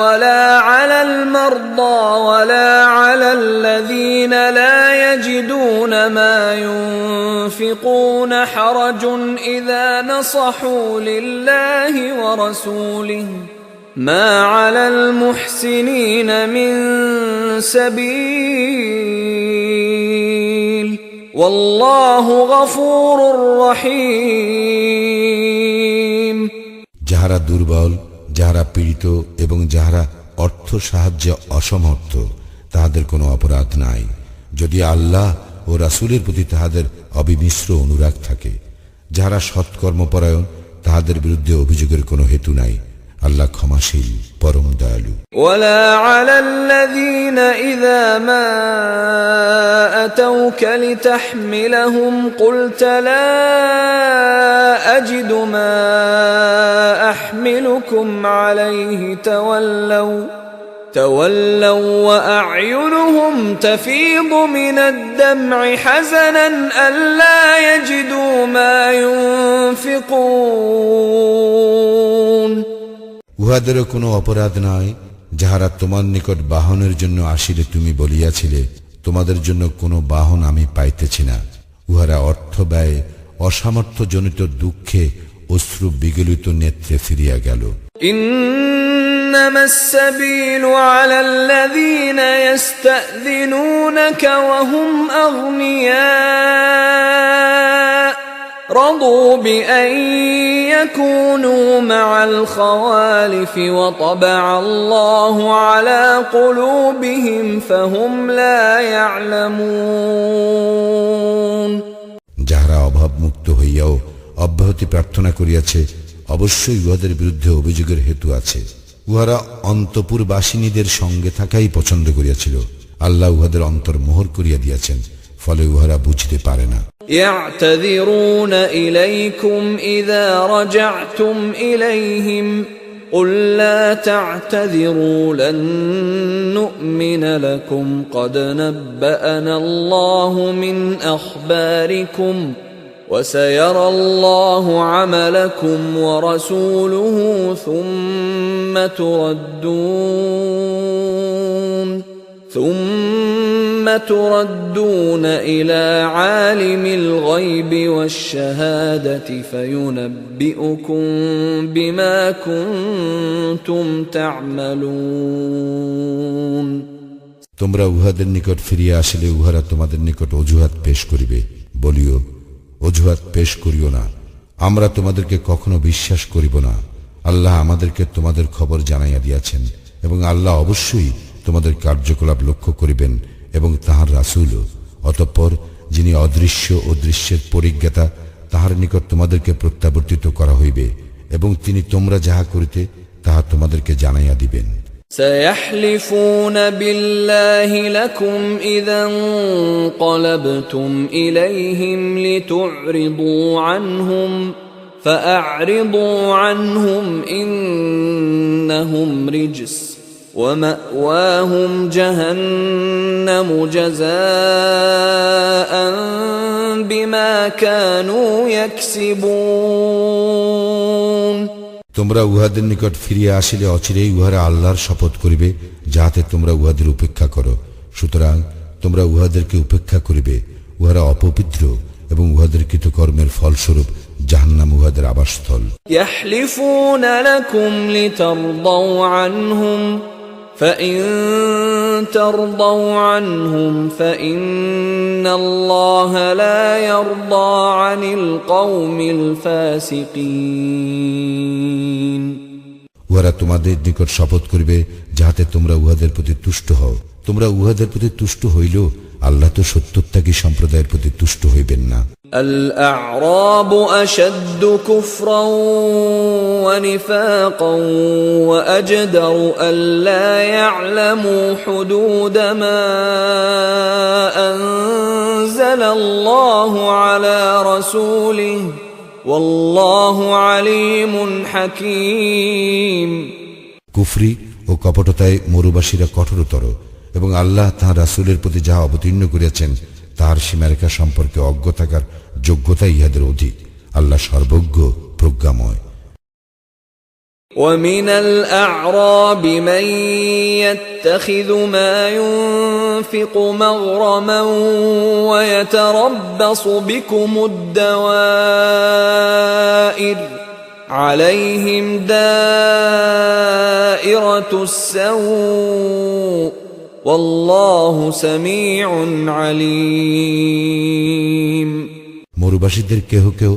ولا على المرضى ولا على الذين لا يجدون ما ينفقون حرج إذا نصحوا لله ورسوله ما على المحسنين من سبيل والله غفور رحيم। যাহারা দুর্বল, যাহারা পীড়িত এবং যাহারা অর্থ সাহায্যে অসমর্থ তাহাদের কোনো অপরাধ নাই, যদি আল্লাহ ও রাসূলের প্রতি তাহাদের অবিমিশ্র অনুরাগ থাকে। যাহারা সৎকর্মপরায়ণ তাহাদের বিরুদ্ধে অভিযোগের কোনো হেতু নাই। আল্লাহ ক্ষমাশীল পরম দয়ালু। ولا على الذين إذا ما أتوك لتحملهم قلت لا أجد ما أحملكم عليه تولوا وأعينهم تفيض من الدمع حزنا ألا يجدوا ما ينفقون উহাদেরও কোনো অপরাধ নয় যাহারা তোমার নিকট বাহনের জন্য আসিলে তুমি বলিয়াছিলে তোমাদের জন্য কোনো বাহন আমি পাইতেছি না। উহারা অর্থ ব্যয় অসামর্থ্যজনিত দুঃখে অশ্রু বিগলিত নেত্রে ফিরিয়া গেল। إنما السبيل على الذين يستأذنونك وهم أغنياء رضوا بأن يكونوا مع الخوالف وطبع الله على قلوبهم فهم لا يعلمون যাহারা অভাবমুক্ত হইয়াও অব্যাহতি প্রার্থনা করিয়াছে অবশ্যই উহাদের বিরুদ্ধে অভিযোগের হেতু আছে। উহারা অন্তপুরবাসিনীদের সঙ্গে থাকাই পছন্দ করিয়াছিল, আল্লাহ উহাদের অন্তর মোহর করিয়া দিয়াছেন, ফলে উহারা বুঝতে পারে না। يعتذرون إليكم إذا رجعتم إليهم قل لا تعتذروا لن نؤمن لكم قد نبأنا الله من أخباركم وسيرى الله عملكم ورسوله ثم تردون إلى عالم الغيب والشهادة فينبئكم بما كنتم تعملون তোমরা উহাদের নিকট ফিরিয়া আসিলে উহারা তোমাদের নিকট অজুহাত পেশ করিবে। বলিও, অজুহাত পেশ করিও না, আমরা তোমাদেরকে কখনো বিশ্বাস করিব না। আল্লাহ আমাদেরকে তোমাদের খবর জানাইয়া দিয়াছেন এবং আল্লাহ অবশ্যই তোমাদের কার্যকলাপ লক্ষ্য করিবেন এবং তাহার রাসূলও। অতঃপর যিনি অদৃশ্য ও দৃশ্যের পরিজ্ঞাতা তাহার নিকট তোমাদেরকে প্রত্যাবর্তিত করা হইবে এবং তিনি তোমরা যাহা করিতে তাহা তোমাদেরকে জানাইয়া দিবেন। سيحلفون بالله لكم إذا انقلبتم إليهم لتعرضوا عنهم فأعرضوا عنهم إنهم رجس ومأواهم جهنم جزاء بما كانوا يكسبون তোমরা উহাদের নিকট ফিরিয়া আসিলে অচিরেই উহারা আল্লাহর শপথ করিবে যাহাতে তোমরা উহাদের উপেক্ষা করো। সুতরাং তোমরা উহাদেরকে উপেক্ষা করিবে, উহারা অপবিত্র এবং উহাদের কৃতকর্মের ফলস্বরূপ জাহান্নাম উহাদের আবাসস্থল। يحلفون لكم لترضوا عنهم فإن ترضوا عنهم فإن الله لا يرضى عن القوم الفاسقين উহারা তোমাদের নিকট শপথ করিবে যাহাতে তোমরা উহাদের প্রতি তুষ্ট হও। তোমরা উহাদের প্রতি তুষ্ট হইলেও আল্লাহ তো সত্যত্যাগী সম্প্রদায়ের প্রতি তুষ্ট হইবেন না। الأعراب أشد كفرا ونفاقا وأجدر ألا يعلموا حدود ما أنزل الله على رسوله والله عليم حكيم কুফরি ও কপটতায় মরুবাসীরা কঠোরতর এবং আল্লাহ তাঁর রাসূলের প্রতি যাহা অবতীর্ণ করিয়াছেন তার সীমারেখা সম্পর্কে অজ্ঞ থাকার যোগ্যতা ইহাদের অধিক। আল্লাহ সর্বজ্ঞ প্রজ্ঞাময়। ومن الأعراب من يتخذ ما ينفق مغرما ويتربص بكم الدوائر عليهم دائرة السوء والله سميع عليم মরুবাসীদের কেহ কেউ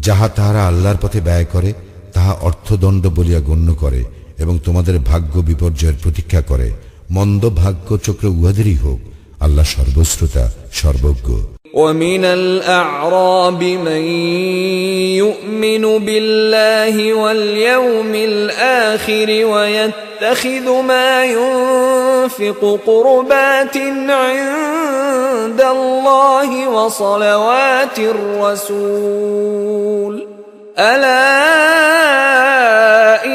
যাহা তাহারা আল্লাহর পথে ব্যয় করে তাহা অর্থদণ্ড বলিয়া গণ্য করে এবং তোমাদের ভাগ্য বিপর্যয়ের প্রতীক্ষা করে। মন্দ ভাগ্য চক্র উহাদেরই হোক, আল্লাহ সর্বশ্রোতা, সর্বজ্ঞ। ومن الأعراب من يؤمن بالله واليوم الآخر ويتخذ ما ينفق قربات عند الله وصلوات الرسول ألا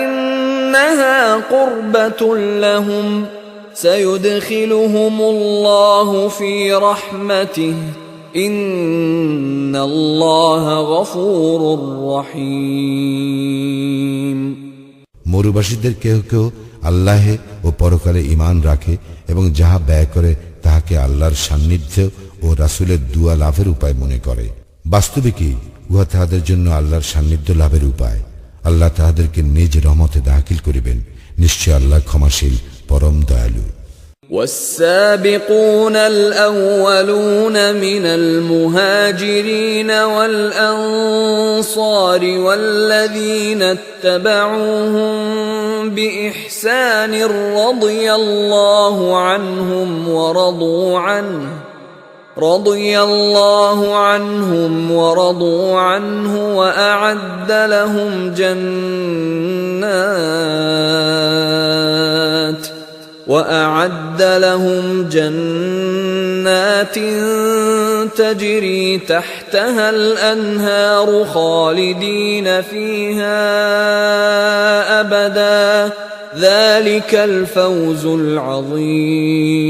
إنها قربة لهم سيدخلهم الله في رحمته ইন্নাল্লাহ গফুরুর রহিম। মরুবাসীদের কেউ কেউ আল্লাহে ও পরকালে ঈমান রাখে এবং যাহা ব্যয় করে তাহাকে আল্লাহর সান্নিধ্য ও রাসূলের দুয়া লাভের উপায় মনে করে। বাস্তবিকই উহা তাহাদের জন্য আল্লাহর সান্নিধ্য লাভের উপায়। আল্লাহ তাহাদেরকে নিজ রহমতে দাখিল করিবেন। নিশ্চয় আল্লাহ ক্ষমাশীল, পরম দয়ালু। والسابقون الأولون من المهاجرين والأنصار والذين اتبعوهم بإحسان رضي الله عنهم ورضوا عنه وأعد لهم جنات تجري تحتها الأنهار خالدين فيها أبدا ذلك الفوز العظيم।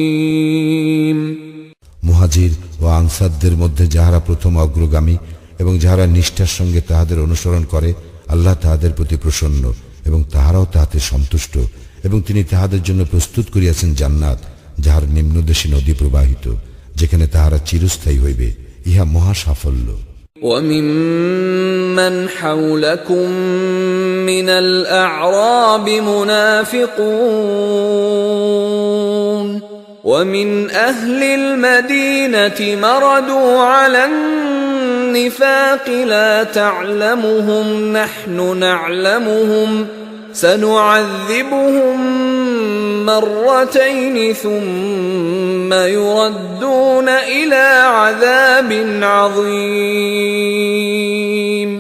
মুহাজির ও আনসারদের মধ্যে যাহারা প্রথম অগ্রগামী এবং যাহারা নিষ্ঠার সঙ্গে তাহাদের অনুসরণ করে, আল্লাহ তাহাদের প্রতি প্রসন্ন এবং তাহারাও তাহাতে সন্তুষ্ট, এবং তিনি তাহাদের জন্য প্রস্তুত করিয়াছেন জান্নাত যাহার নিম্নদেশী নদী প্রবাহিত, যেখানে তাহারা চিরস্থায়ী হইবে। ইহা মহা সাফল্য। وَمِمَّنْ حَوْلَكُمْ مِنَ الْأَعْرَابِ مُنَافِقُونَ وَمِنْ أَهْلِ الْمَدِينَةِ مَرَدُوا عَلَى النِّفَاقِ لَا تَعْلَمُهُمْ نَحْنُ نَعْلَمُهُمْ سنعذبهم مرتين ثم يردون إلى عذاب عظيم।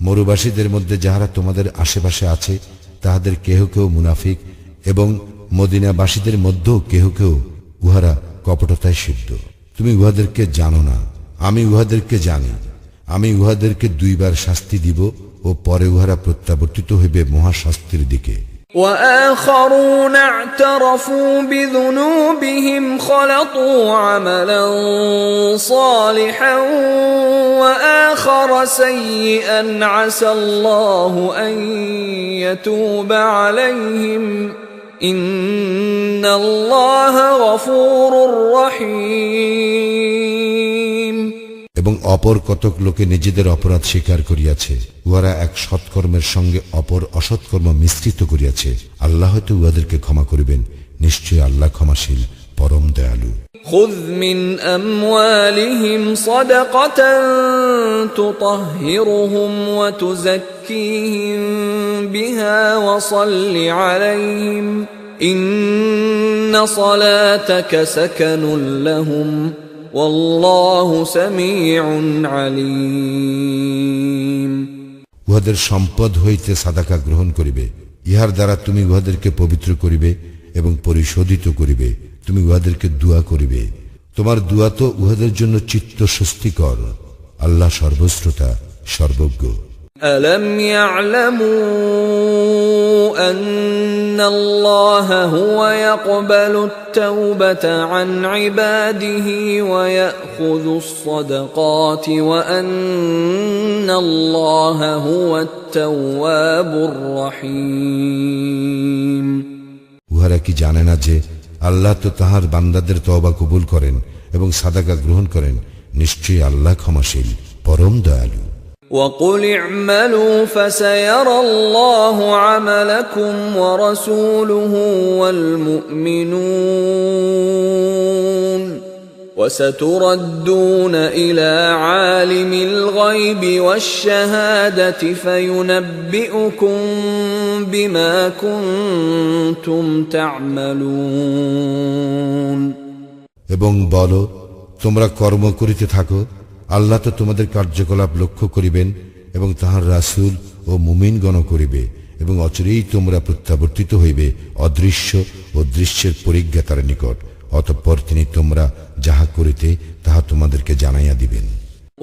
মরুবাসীদের মধ্যে যাহারা তোমাদের আশেপাশে আছে তাহাদের কেহ কেউ মুনাফিক, এবং মদিনাবাসীদের মধ্যেও কেহ কেউ উহারা কপটতায় সিদ্ধ। তুমি উহাদেরকে জানো না, আমি উহাদেরকে জানি। আমি উহাদেরকে দুইবার শাস্তি দিব ও পরে উহারা প্রত্যাবর্তিত হইবে মহাশাস্তির দিকে। وآخرون اعترفوا بذنوبهم خلطوا عملا صالحا وآخر سيئا عسى الله أن يتوب عليهم إن الله غفور رحيم। এবং অপর কতক লোকে নিজেদের অপরাধ স্বীকার করিয়াছে, উহারা এক সৎকর্মের সঙ্গে অপর অসৎকর্ম মিশ্রিত করিয়াছে। আল্লাহ হয়তো উহাদেরকে ক্ষমা করিবেন। নিশ্চয় আল্লাহ ক্ষমাশীল, পরম দয়ালু। خذ من أموالهم صدقة تطهرهم وتزكيهم بها وصل عليهم إن صلاتك سكن لهم والله سميع عليم। উহাদের সম্পদ হইতে সাদাকা গ্রহণ করিবে, ইহার দ্বারা তুমি উহাদেরকে পবিত্র করিবে এবং পরিশোধিত করিবে। তুমি উহাদেরকে দুয়া করিবে, তোমার দুয়া তো উহাদের জন্য চিত্ত স্বস্তিকর। আল্লাহ সর্বশ্রোতা, সর্বজ্ঞ। ألم يعلموا أن الله هو يقبل التوبة عن عباده ويأخذ الصدقات وأن الله هو التواب الرحيم। উহারা কি জানে না যে আল্লাহ তো তাহার বান্দাদের তওবা কবুল করেন এবং সাদাকা গ্রহণ করেন? নিশ্চয়ই আল্লাহ ক্ষমাশীল, পরম দয়ালু। وَقُلِ اعْمَلُوا فَسَيَرَى اللَّهُ عَمَلَكُمْ وَرَسُولُهُ وَالْمُؤْمِنُونَ وَسَتُرَدُّونَ إِلَى عَالِمِ الْغَيْبِ وَالشَّهَادَةِ فَيُنَبِّئُكُم بِمَا كُنتُمْ تَعْمَلُونَ। এবং বলো, তোমরা কর্ম করিতে থাকো, আল্লাহ তো তোমাদের কার্যকলাপ লক্ষ্য করিবেন এবং তাহার রাসূল ও মুমিনগণ করিবে, এবং অচিরেই তোমরা প্রত্যাবর্তিত হইবে অদৃশ্য ও দৃশ্যের পরিজ্ঞাতার নিকট। অতঃপর তিনি তোমরা যাহা করিতে তাহা তোমাদেরকে জানাইয়া দিবেন।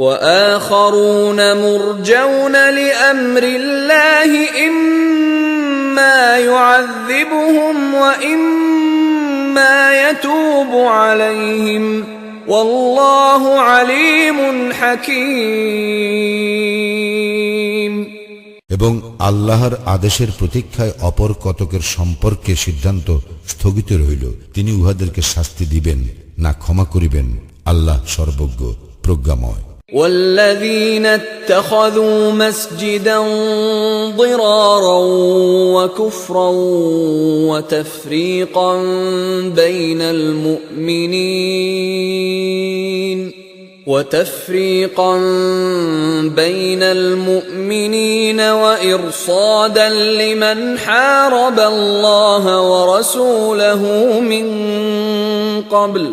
وآخرون مرجون لأمر الله إما يعذبهم وإما يتوب عليهم والله عليم حكيم। এবং আল্লাহর আদেশের প্রতীক্ষায় অপর কতকের সম্পর্কে সিদ্ধান্ত স্থগিত রহিল, তিনি উহাদেরকে শাস্তি দিবেন না ক্ষমা করিবেন, আল্লাহ সর্বজ্ঞ প্রজ্ঞাময়। والذين اتخذوا مسجدا ضرارا وكفرا وتفريقا بين المؤمنين وإرصادا لمن حارب الله ورسوله من قبل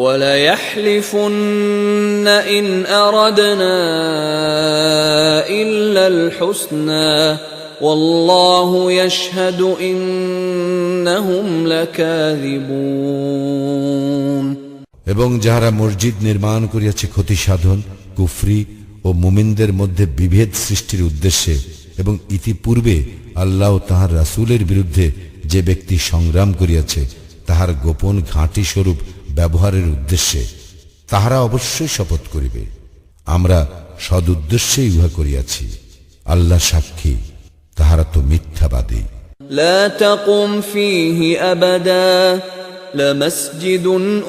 وَلَيَحْلِفُنَّ إِنْ أَرَدْنَا إِلَّا الْحُسْنَى وَاللَّهُ يَشْهَدُ إِنَّهُمْ لَكَاذِبُونَ। এবং যাহারা মসজিদ নির্মাণ করিয়াছে ক্ষতি সাধন, কুফরি ও মুমিনদের মধ্যে বিভেদ সৃষ্টির উদ্দেশ্যে, এবং ইতিপূর্বে আল্লাহ ও তাহার রাসূলের বিরুদ্ধে যে ব্যক্তি সংগ্রাম করিয়াছে তাহার গোপন ঘাঁটি স্বরূপ ব্যবহারের উদ্দেশ্যে, তাহারা অবশ্যই শপথ করিবে, আমরা সদুদ্দেশ্যেই উহা করিয়াছি, আল্লাহ সাক্ষী, তাহারা তো মিথ্যাবাদী। لا تقم فيه أبدا لمسجد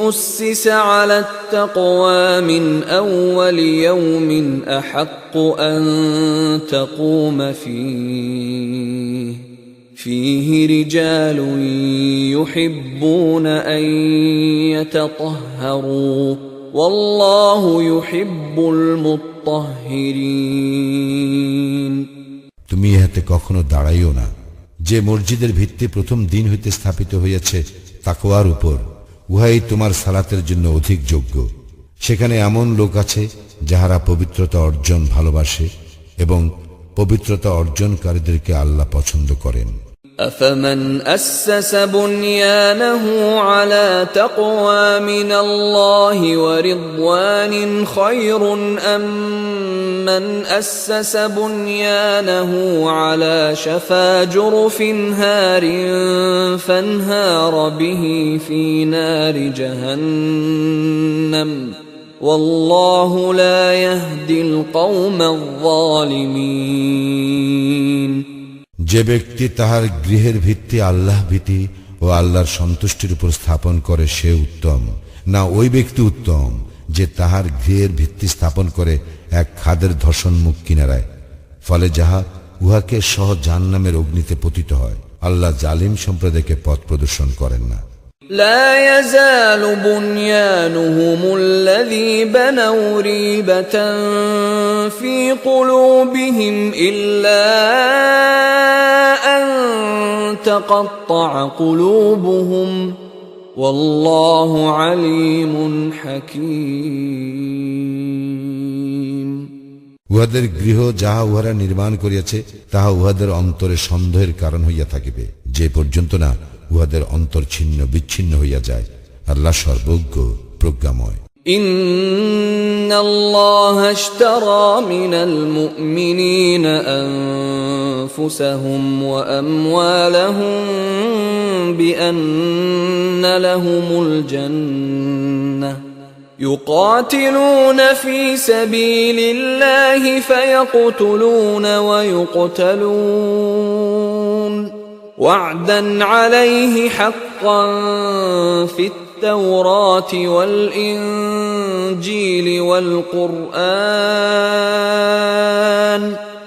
أسس على التقوى من أول يوم أحق أن تقوم فيه رجال يحبون أن يتطهروا والله يحب المطهرين। তুমি ইহাতে কখনো দাঁড়াইও না, যে মসজিদের ভিত্তি প্রথম দিন হইতে স্থাপিত হইয়াছে তাকওয়ার উপর, উহাই তোমার সালাতের জন্য অধিক যোগ্য। সেখানে এমন লোক আছে যাহারা পবিত্রতা অর্জন ভালোবাসে, এবং পবিত্রতা অর্জনকারীদেরকে আল্লাহ পছন্দ করেন। أفمن أسس بنيانه على تقوى من الله ورضوان خير أم من أسس بنيانه على شفا جرف هار فانهار به في نار جهنم والله لا يهدي القوم الظالمين। যে ব্যক্তি তাহার গৃহের ভিত্তি আল্লাহ ভীতি ও আল্লাহর সন্তুষ্টির উপর স্থাপন করে সে উত্তম, না ওই ব্যক্তি উত্তম যে তাহার গৃহের ভিত্তি স্থাপন করে এক খাদের ধর্ষণমুখ কিনারায়, ফলে যাহা উহাকে সহ জাহান্নামের অগ্নিতে পতিত হয়। আল্লাহ জালিম সম্প্রদায়কে পথ প্রদর্শন করেন না। لا يزال بنيانهم الذي بنوا ريبة في قلوبهم إلا أن تقطع قلوبهم والله عليم حكيم। উহাদের গৃহ যাহা উহারা নির্মাণ করিয়াছে তাহা উহাদের অন্তরে সন্দেহের কারণ হইয়া থাকিবে, যে পর্যন্ত না উহাদের অন্তর ছিন্ন বিচ্ছিন্ন হইয়া যায়। আল্লাহ সর্বজ্ঞ প্রজ্ঞাময়। إن الله اشترى من المؤمنين أنفسهم وأموالهم بأن لهم الجنة يقاتلون في سبيل الله فيقتلون ويقتلون وعدا عليه حقا في التوراة والإنجيل والقرآن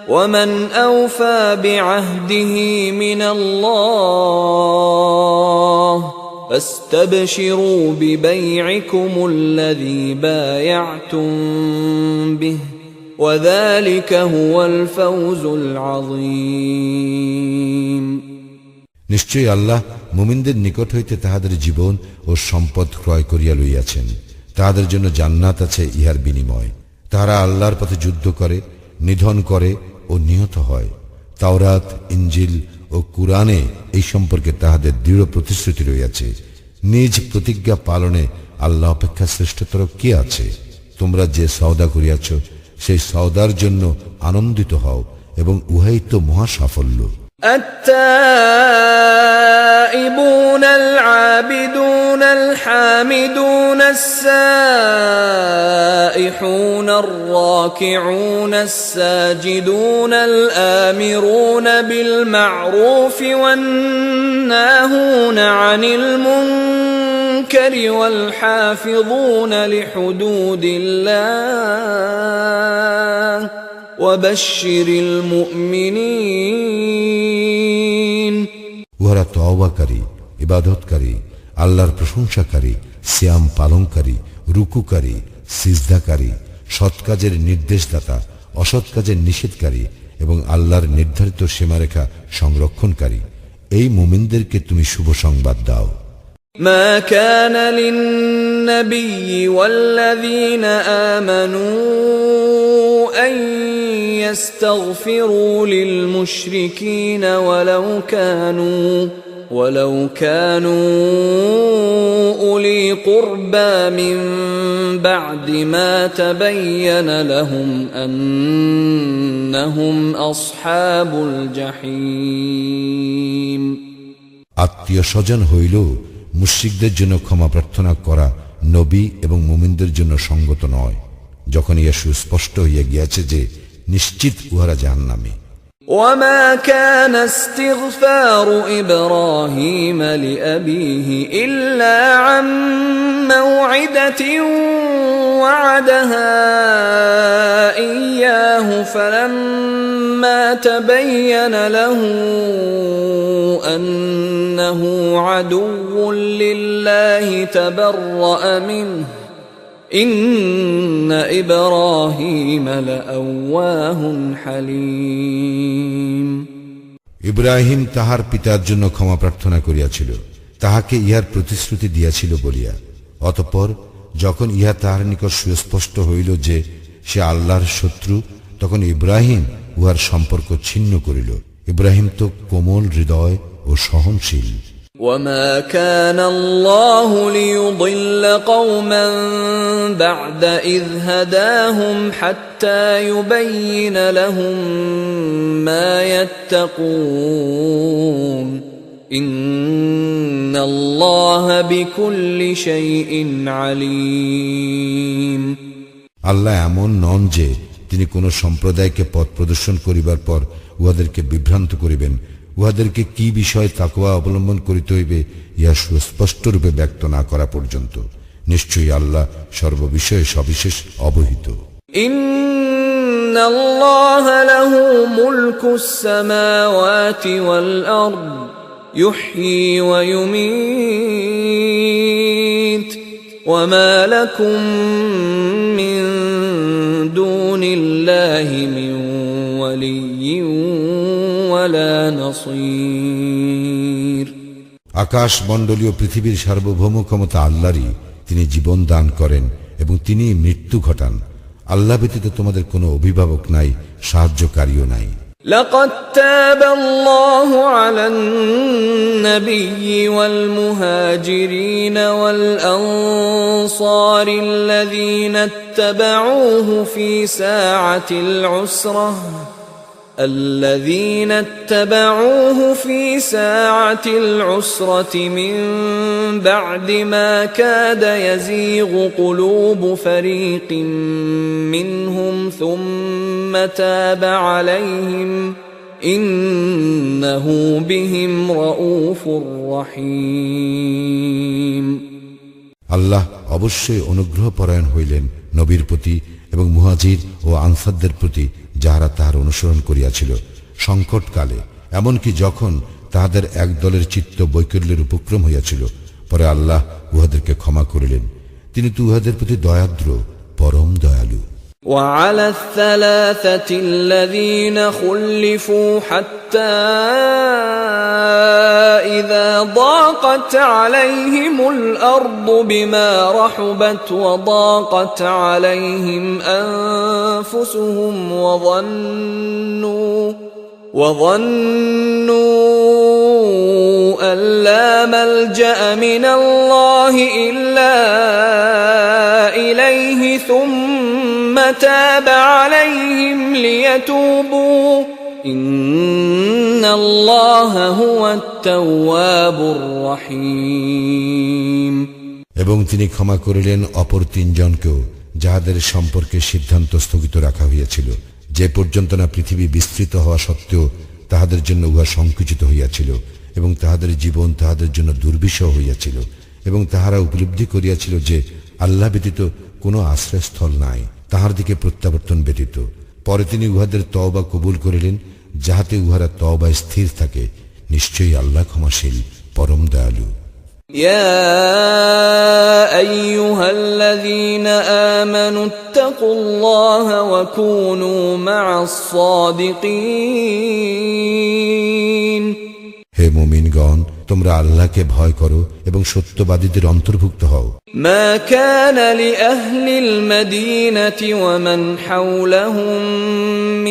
ومن أوفى بعهده من الله فاستبشروا ببيعكم الذي بايعتم به وذلك هو الفوز العظيم। নিশ্চয়ই আল্লাহ মুমিনদের নিকট হইতে তাহাদের জীবন ও সম্পদ ক্রয় করিয়া লইয়াছেন। তাহাদের জন্য জান্নাত আছে ইহার বিনিময়। তাহারা আল্লাহর পথে যুদ্ধ করে, নিধন করে ও নিহত হয়। তাওরাত, ইনজিল ও কুরআনে এই সম্পর্কে তাহাদের দৃঢ় প্রতিশ্রুতি রইয়াছে। নিজ প্রতিজ্ঞা পালনে আল্লাহ অপেক্ষা শ্রেষ্ঠতর কে আছে? তোমরা যে সওদা করিয়াছ সেই সওদার জন্য আনন্দিত হও এবং উহাই তো মহা সাফল্য। التائبون العابدون الحامدون السائحون الراكعون الساجدون الآمرون بالمعروف والناهون عن المنكر والحافظون لحدود الله وبشر المؤمنين উহারা তওবাকারী, ইবাদতকারী, আল্লাহর প্রশংসাকারী, সিয়াম পালনকারী, রুকুকারী, সিজদাকারী, সৎ কাজের নির্দেশদাতা, অসৎ কাজের নিষেধকারী এবং আল্লাহর নির্ধারিত সীমারেখা সংরক্ষণকারী এই মুমিনদেরকে তুমি শুভ সংবাদ দাও। ما كان للنبي والذين آمنوا أن يستغفروا للمشركين ولو كانوا أولي قربى من بعد ما تبين لهم أنهم أصحاب الجحيم আত্মীয় স্বজন হইল মুশরিকদের জন্য ক্ষমা প্রার্থনা করা নবী এবং মুমিনদের জন্য সঙ্গত নয়, যখন ইহা সুস্পষ্ট হইয়া গিয়াছে যে নিশ্চিত উহারা জাহান্নামী। وما كان استغفار إبراهيم لأبيه إلا عن موعدة وعدها إياه فلما تبين له أنه عدو لله تبرأ منه إن إبراهيم لأواه حليم ইব্রাহিম তাহার পিতার জন্য ক্ষমা প্রার্থনা করিয়াছিল, তাহাকে ইহার প্রতিশ্রুতি দিয়াছিল বলিয়া। অতঃপর যখন ইহা তাহার নিকট সুস্পষ্ট হইল যে সে আল্লাহর শত্রু, তখন ইব্রাহিম উহার সম্পর্ক ছিন্ন করিল। ইব্রাহিম তো কোমল হৃদয় ও সহনশীল। وما كان الله ليضل قوما بعد إذ هداهم حتى يبين لهم ما يتقون إن الله بكل شيء عليم আল্লাহ এমন নন যে তিনি কোন সম্প্রদায়কে পথ প্রদর্শন করিবার পর উহাদেরকে বিভ্রান্ত করিবেন। উহাদেরকে কি বিষয় তাকওয়া অবলম্বন করিতে হইবে ইহা সুস্পষ্ট রূপে ব্যক্ত না করা পর্যন্ত। নিশ্চয়ই আল্লাহ সর্ববিষয়ে সবিশেষ অবহিত। ইন্নাল্লাহা লাহু মুলকুস সামাওয়াতি ওয়াল আরদ ইউহয়ী ওয়া ইউমীত ওয়া মা লাকুম মিন দুনিল্লাহি মিন ওয়ালিয়্যিন ওয়ালা নাসীর। আকাশ মণ্ডলীয় পৃথিবীর সার্বভৌম ক্ষমতা আল্লাহরই। তিনি জীবন দান করেন এবং তিনি মৃত্যু ঘটান। আল্লাহ ব্যতীত তোমাদের কোনো অভিভাবক নাই, সাহায্যকারীও নাই। لقد تاب الله على النبي والمهاجرين والأنصار الذين اتبعوه في ساعة العسرة من بعد ما كاد يزيغ قلوب فريق منهم ثم تاب عليهم إنه بهم رؤوف رحيم আল্লাহ অবশ্যই অনুগ্রহপরায়ণ হইলেন নবীর প্রতি এবং মুহাজির ও আনসারদের প্রতি, যাহারা তাহার অনুসরণ করিয়াছিল সংকটকালে, এমনকি যখন তাহাদের এক দলের চিত্ত বৈকল্যের উপক্রম হইয়াছিল। পরে আল্লাহ উহাদেরকে ক্ষমা করিলেন। তিনি তো উহাদের প্রতি দয়াদ্র, পরম দয়ালু। وعلى الثلاثة الذين خلفوا حتى إذا ضاقت عليهم الأرض بما رحبت وضاقت عليهم أنفسهم وظنوا أن لا ملجأ من الله إلا إليه ثم تاب عليهم ليتوبوا إن الله هو التواب الرحيم এবং তিনি ক্ষমা করিলেন অপর তিনজনকেও, যাহাদের সম্পর্কে সিদ্ধান্ত স্থগিত রাখা হইয়াছিল, যে পর্যন্ত না পৃথিবী বিস্তৃত হওয়া সত্ত্বেও তাহাদের জন্য উহা সংকুচিত হইয়াছিল এবং তাহাদের জীবন তাহাদের জন্য দুর্বিষহ হইয়াছিল, এবং তাহারা উপলব্ধি করিয়াছিল যে আল্লাহ ব্যতীত কোনো আশ্রয়স্থল নাই, তাহার দিকে প্রত্যাবর্তন ব্যতীত। পরে তিনি উহাদের তওবা কবুল করিলেন, যাহাতে উহারা তওবায় স্থির থাকে। নিশ্চয়ই আল্লাহ ক্ষমাশীল, পরম দয়ালু। يا أيها الذين آمنوا اتقوا الله وكونوا مع الصادقين হে মুমিনগণ, তোমরা আল্লাহকে ভয় করো এবং সত্যবাদীদের অন্তর্ভুক্ত হও। ما كان لأهل المدينة ومن حولهم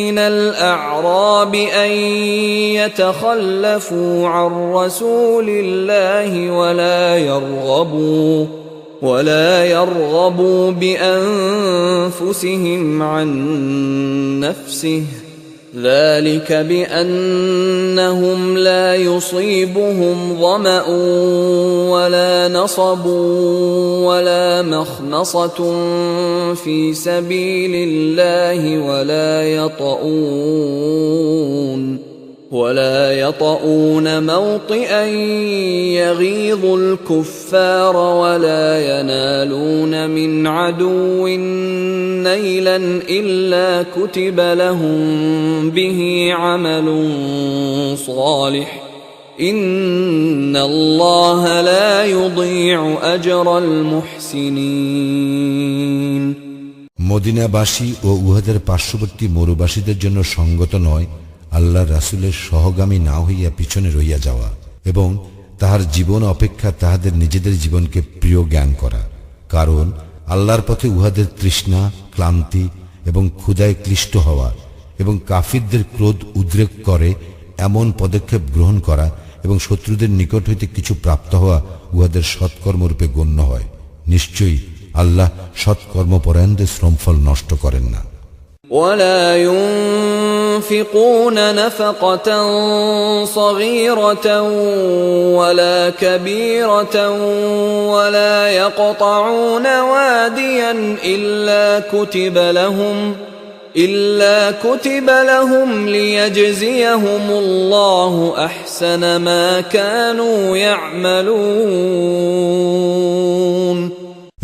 من الأعراب أن يتخلفوا عن رسول الله ولا يرغبوا بأنفسهم عن نفسه ذلك بأنهم لا يصيبهم ظمأ ولا نصب ولا مخمصة في سبيل الله ولا يطؤون موطئا يغيظ الكفار ولا ينالون من عدو نيلا إلا كتب لهم به عمل صالح إن الله لا يضيع أجر المحسنين মদিনাবাসী ও উহাদের পার্শ্ববর্তী মরুবাসীদের জন্য সঙ্গত নয় আল্লাহ রাসূলের সহগামী না হইয়া পিছনে রইয়া যাওয়া এবং তাহার জীবন অপেক্ষা তাহাদের নিজেদের জীবনকে প্রিয় জ্ঞান করা, কারণ আল্লাহর পথে উহাদের তৃষ্ণা, ক্লান্তি এবং ক্ষুধায় ক্লিষ্ট হওয়া এবং কাফিরদের ক্রোধ উদ্রেক করে এমন পদক্ষেপ গ্রহণ করা এবং শত্রুদের নিকট হইতে কিছু প্রাপ্ত হওয়া উহাদের সৎকর্মরূপে গণ্য হয়। নিশ্চয়ই আল্লাহ সৎকর্মপরায়ণদের শ্রমফল নষ্ট করেন না। ولا ينفقون نفقة صغيرة ولا كبيرة ولا يقطعون واديا إلا كتب لهم ليجزيهم الله أحسن ما كانوا يعملون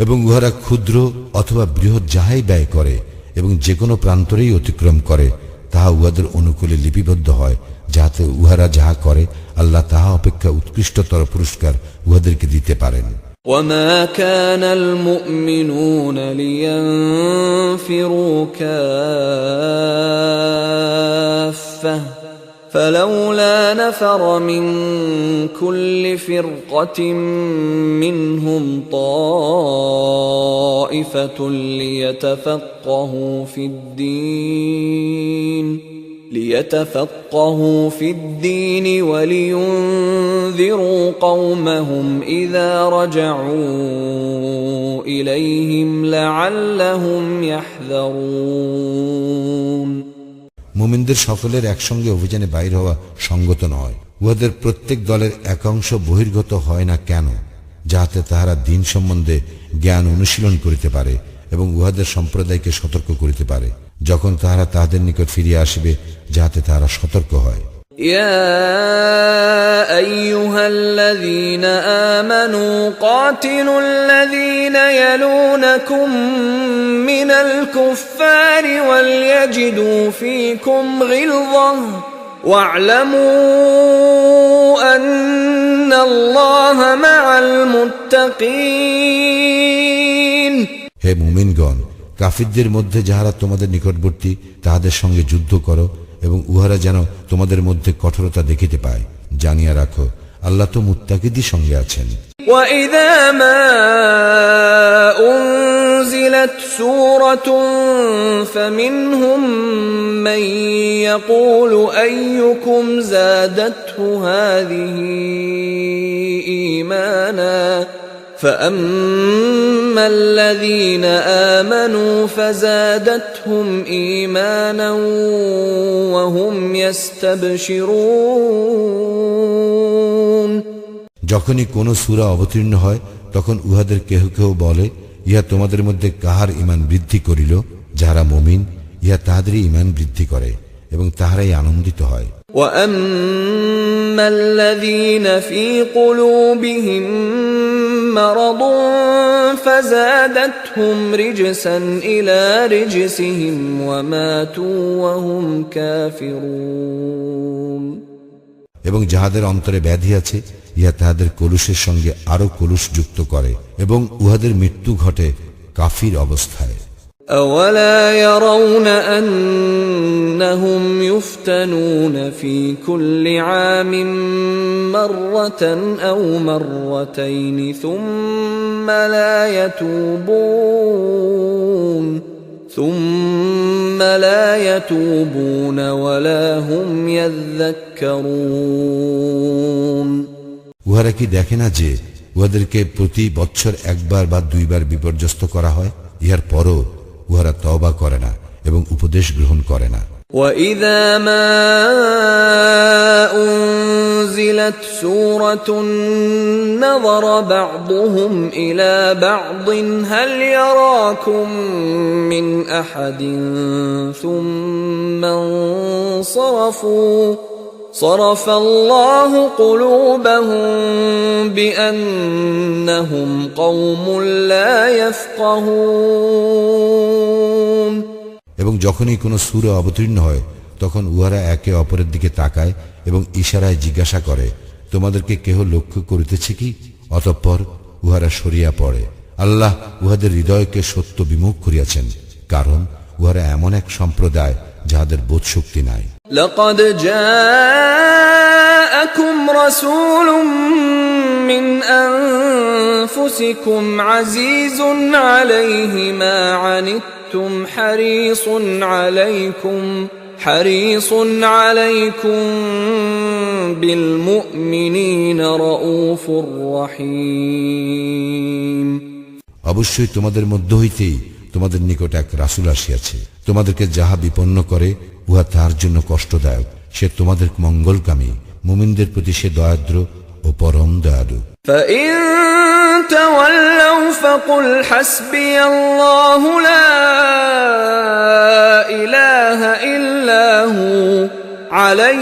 এবং উহারা ক্ষুদ্র অথবা বৃহৎ যাহাই ব্যয় করে এবং যে কোনো প্রান্তরেই অতিক্রম করে তাহা উহাদের অনুকূলে লিপিবদ্ধ হয়, যাহাতে উহারা যাহা করে আল্লাহ তাহা অপেক্ষা উৎকৃষ্টতর পুরস্কার উহাদেরকে দিতে পারেন। وما كان المؤمنون لينفروا كافة فلولا نفر من كل فرقة منهم طائفة ليتفقهوا في الدين ولينذروا قومهم إذا رجعوا إليهم لعلهم يحذرون মুমিনদের সকলের একসঙ্গে অভিযানে বাইর হওয়া সঙ্গত নয়। উহাদের প্রত্যেক দলের একাংশ বহির্গত হয় না কেন, যাহাতে তাহারা দিন সম্বন্ধে জ্ঞান অনুশীলন করিতে পারে এবং উহাদের সম্প্রদায়কে সতর্ক করিতে পারে যখন তাহারা তাহাদের নিকট ফিরিয়া আসিবে, যাহাতে তাহারা সতর্ক হয়। يا أيها الذين آمنوا قاتلوا الذين يلونكم من الكفار وليجدوا فيكم غلظة واعلموا أن الله مع المتقين হে মুমিনগণ, কাফিরদের মধ্যে যাহারা তোমাদের নিকটবর্তী তাহাদের সঙ্গে যুদ্ধ করো এবং উহারা যেন তোমাদের মধ্যে কঠোরতা দেখিতে পায়। জানিয়া রাখো, আল্লাহ তো মুত্তাকিদের সঙ্গে আছেন। وَإِذَا مَا أُنزِلَتْ سُورَةٌ فَمِنْهُم مَّن يَقُولُ أَيُّكُمْ زَادَتْهُ هَٰذِهِ إِيمَانًا فَأَمَّا الَّذِينَ آمَنُوا فَزَادَتْهُمْ إِيمَانًا وَهُمْ يَسْتَبْشِرُونَ। যখনই কোন সূরা অবতীর্ণ হয় তখন উহাদের কেহ কেহ বলে, ইহা তোমাদের মধ্যে কাহার ঈমান বৃদ্ধি করিল? যাহারা মুমিন, ইহা তাহাদেরই ঈমান বৃদ্ধি করে এবং তাহারাই আনন্দিত হয়। وَأَمَّا الَّذِينَ فِي قُلُوبِهِم مَّرَضٌ فَزَادَتْهُمْ رِجْسًا إِلَىٰ رِجْسِهِمْ وَمَاتُوا وَهُمْ كَافِرُونَ। এবং যাহাদের অন্তরে ব্যাধি আছে, ইহা তাহাদের কলুষের সঙ্গে আরো কলুষ যুক্ত করে এবং উহাদের মৃত্যু ঘটে কাফির অবস্থায়। أَوَلَا يَرَوْنَ أَنَّهُمْ يُفْتَنُونَ فِي كُلِّ عَامٍ مَّرَّةً أَوْ مَرَّتَيْنِ ثُمَّ لَا يَتُوبُونَ وَلَا هُمْ يَذَّكَّرُونَ। উহারা কি দেখে না যে উহাদেরকে প্রতি বৎসর একবার বা দুইবার বিপর্যস্ত করা হয়? ইহার পরও উহারা তওবা করে না এবং উপদেশ গ্রহণ করে না। وَإِذَا مَا أُنزِلَتْ سُورَةٌ نَّظَرَ بَعْضُهُمْ إِلَىٰ بَعْضٍ هَلْ يَرَاكُم مِّنْ أَحَدٍ ثُمَّ انصَرَفُوا صَرَفَ اللَّهُ قُلُوبَهُم بِأَنَّهُمْ قَوْمٌ لَّا يَفْقَهُونَ। এবং যখনই কোনো সূরা অবতীর্ণ হয় তখন উহারা একে অপরের দিকে তাকায় এবং ইশারায় জিজ্ঞাসা করে, তোমাদেরকে কেহ লক্ষ্য করিতেছে কি? অতঃপর উহারা সরিয়া পড়ে। আল্লাহ উহাদের হৃদয়কে সত্য বিমুখ করিয়াছেন, কারণ উহারা এমন এক সম্প্রদায় যাহাদের বোধশক্তি নাই। لقد جاءكم رسول من أنفسكم عزيز عليه ما عنتم حريص عليكم بالمؤمنين رؤوف رحيم। অবশ্যই তোমাদের মধ্য হইতেই তোমাদের নিকট এক রাসূল আসিয়াছে, তোমাদেরকে যাহা বিপন্ন করে উহা তাহার জন্য কষ্টদায়ক। সে তোমাদের মঙ্গলকামী, মুমিনদের প্রতি সে দয়াদ্র ও পরম দয়ালু। فَإِن تَوَلَّوْا فَقُلْ حَسْبِيَ اللَّهُ لَا إِلَٰهَ إِلَّا هُوَ عَلَيْهِ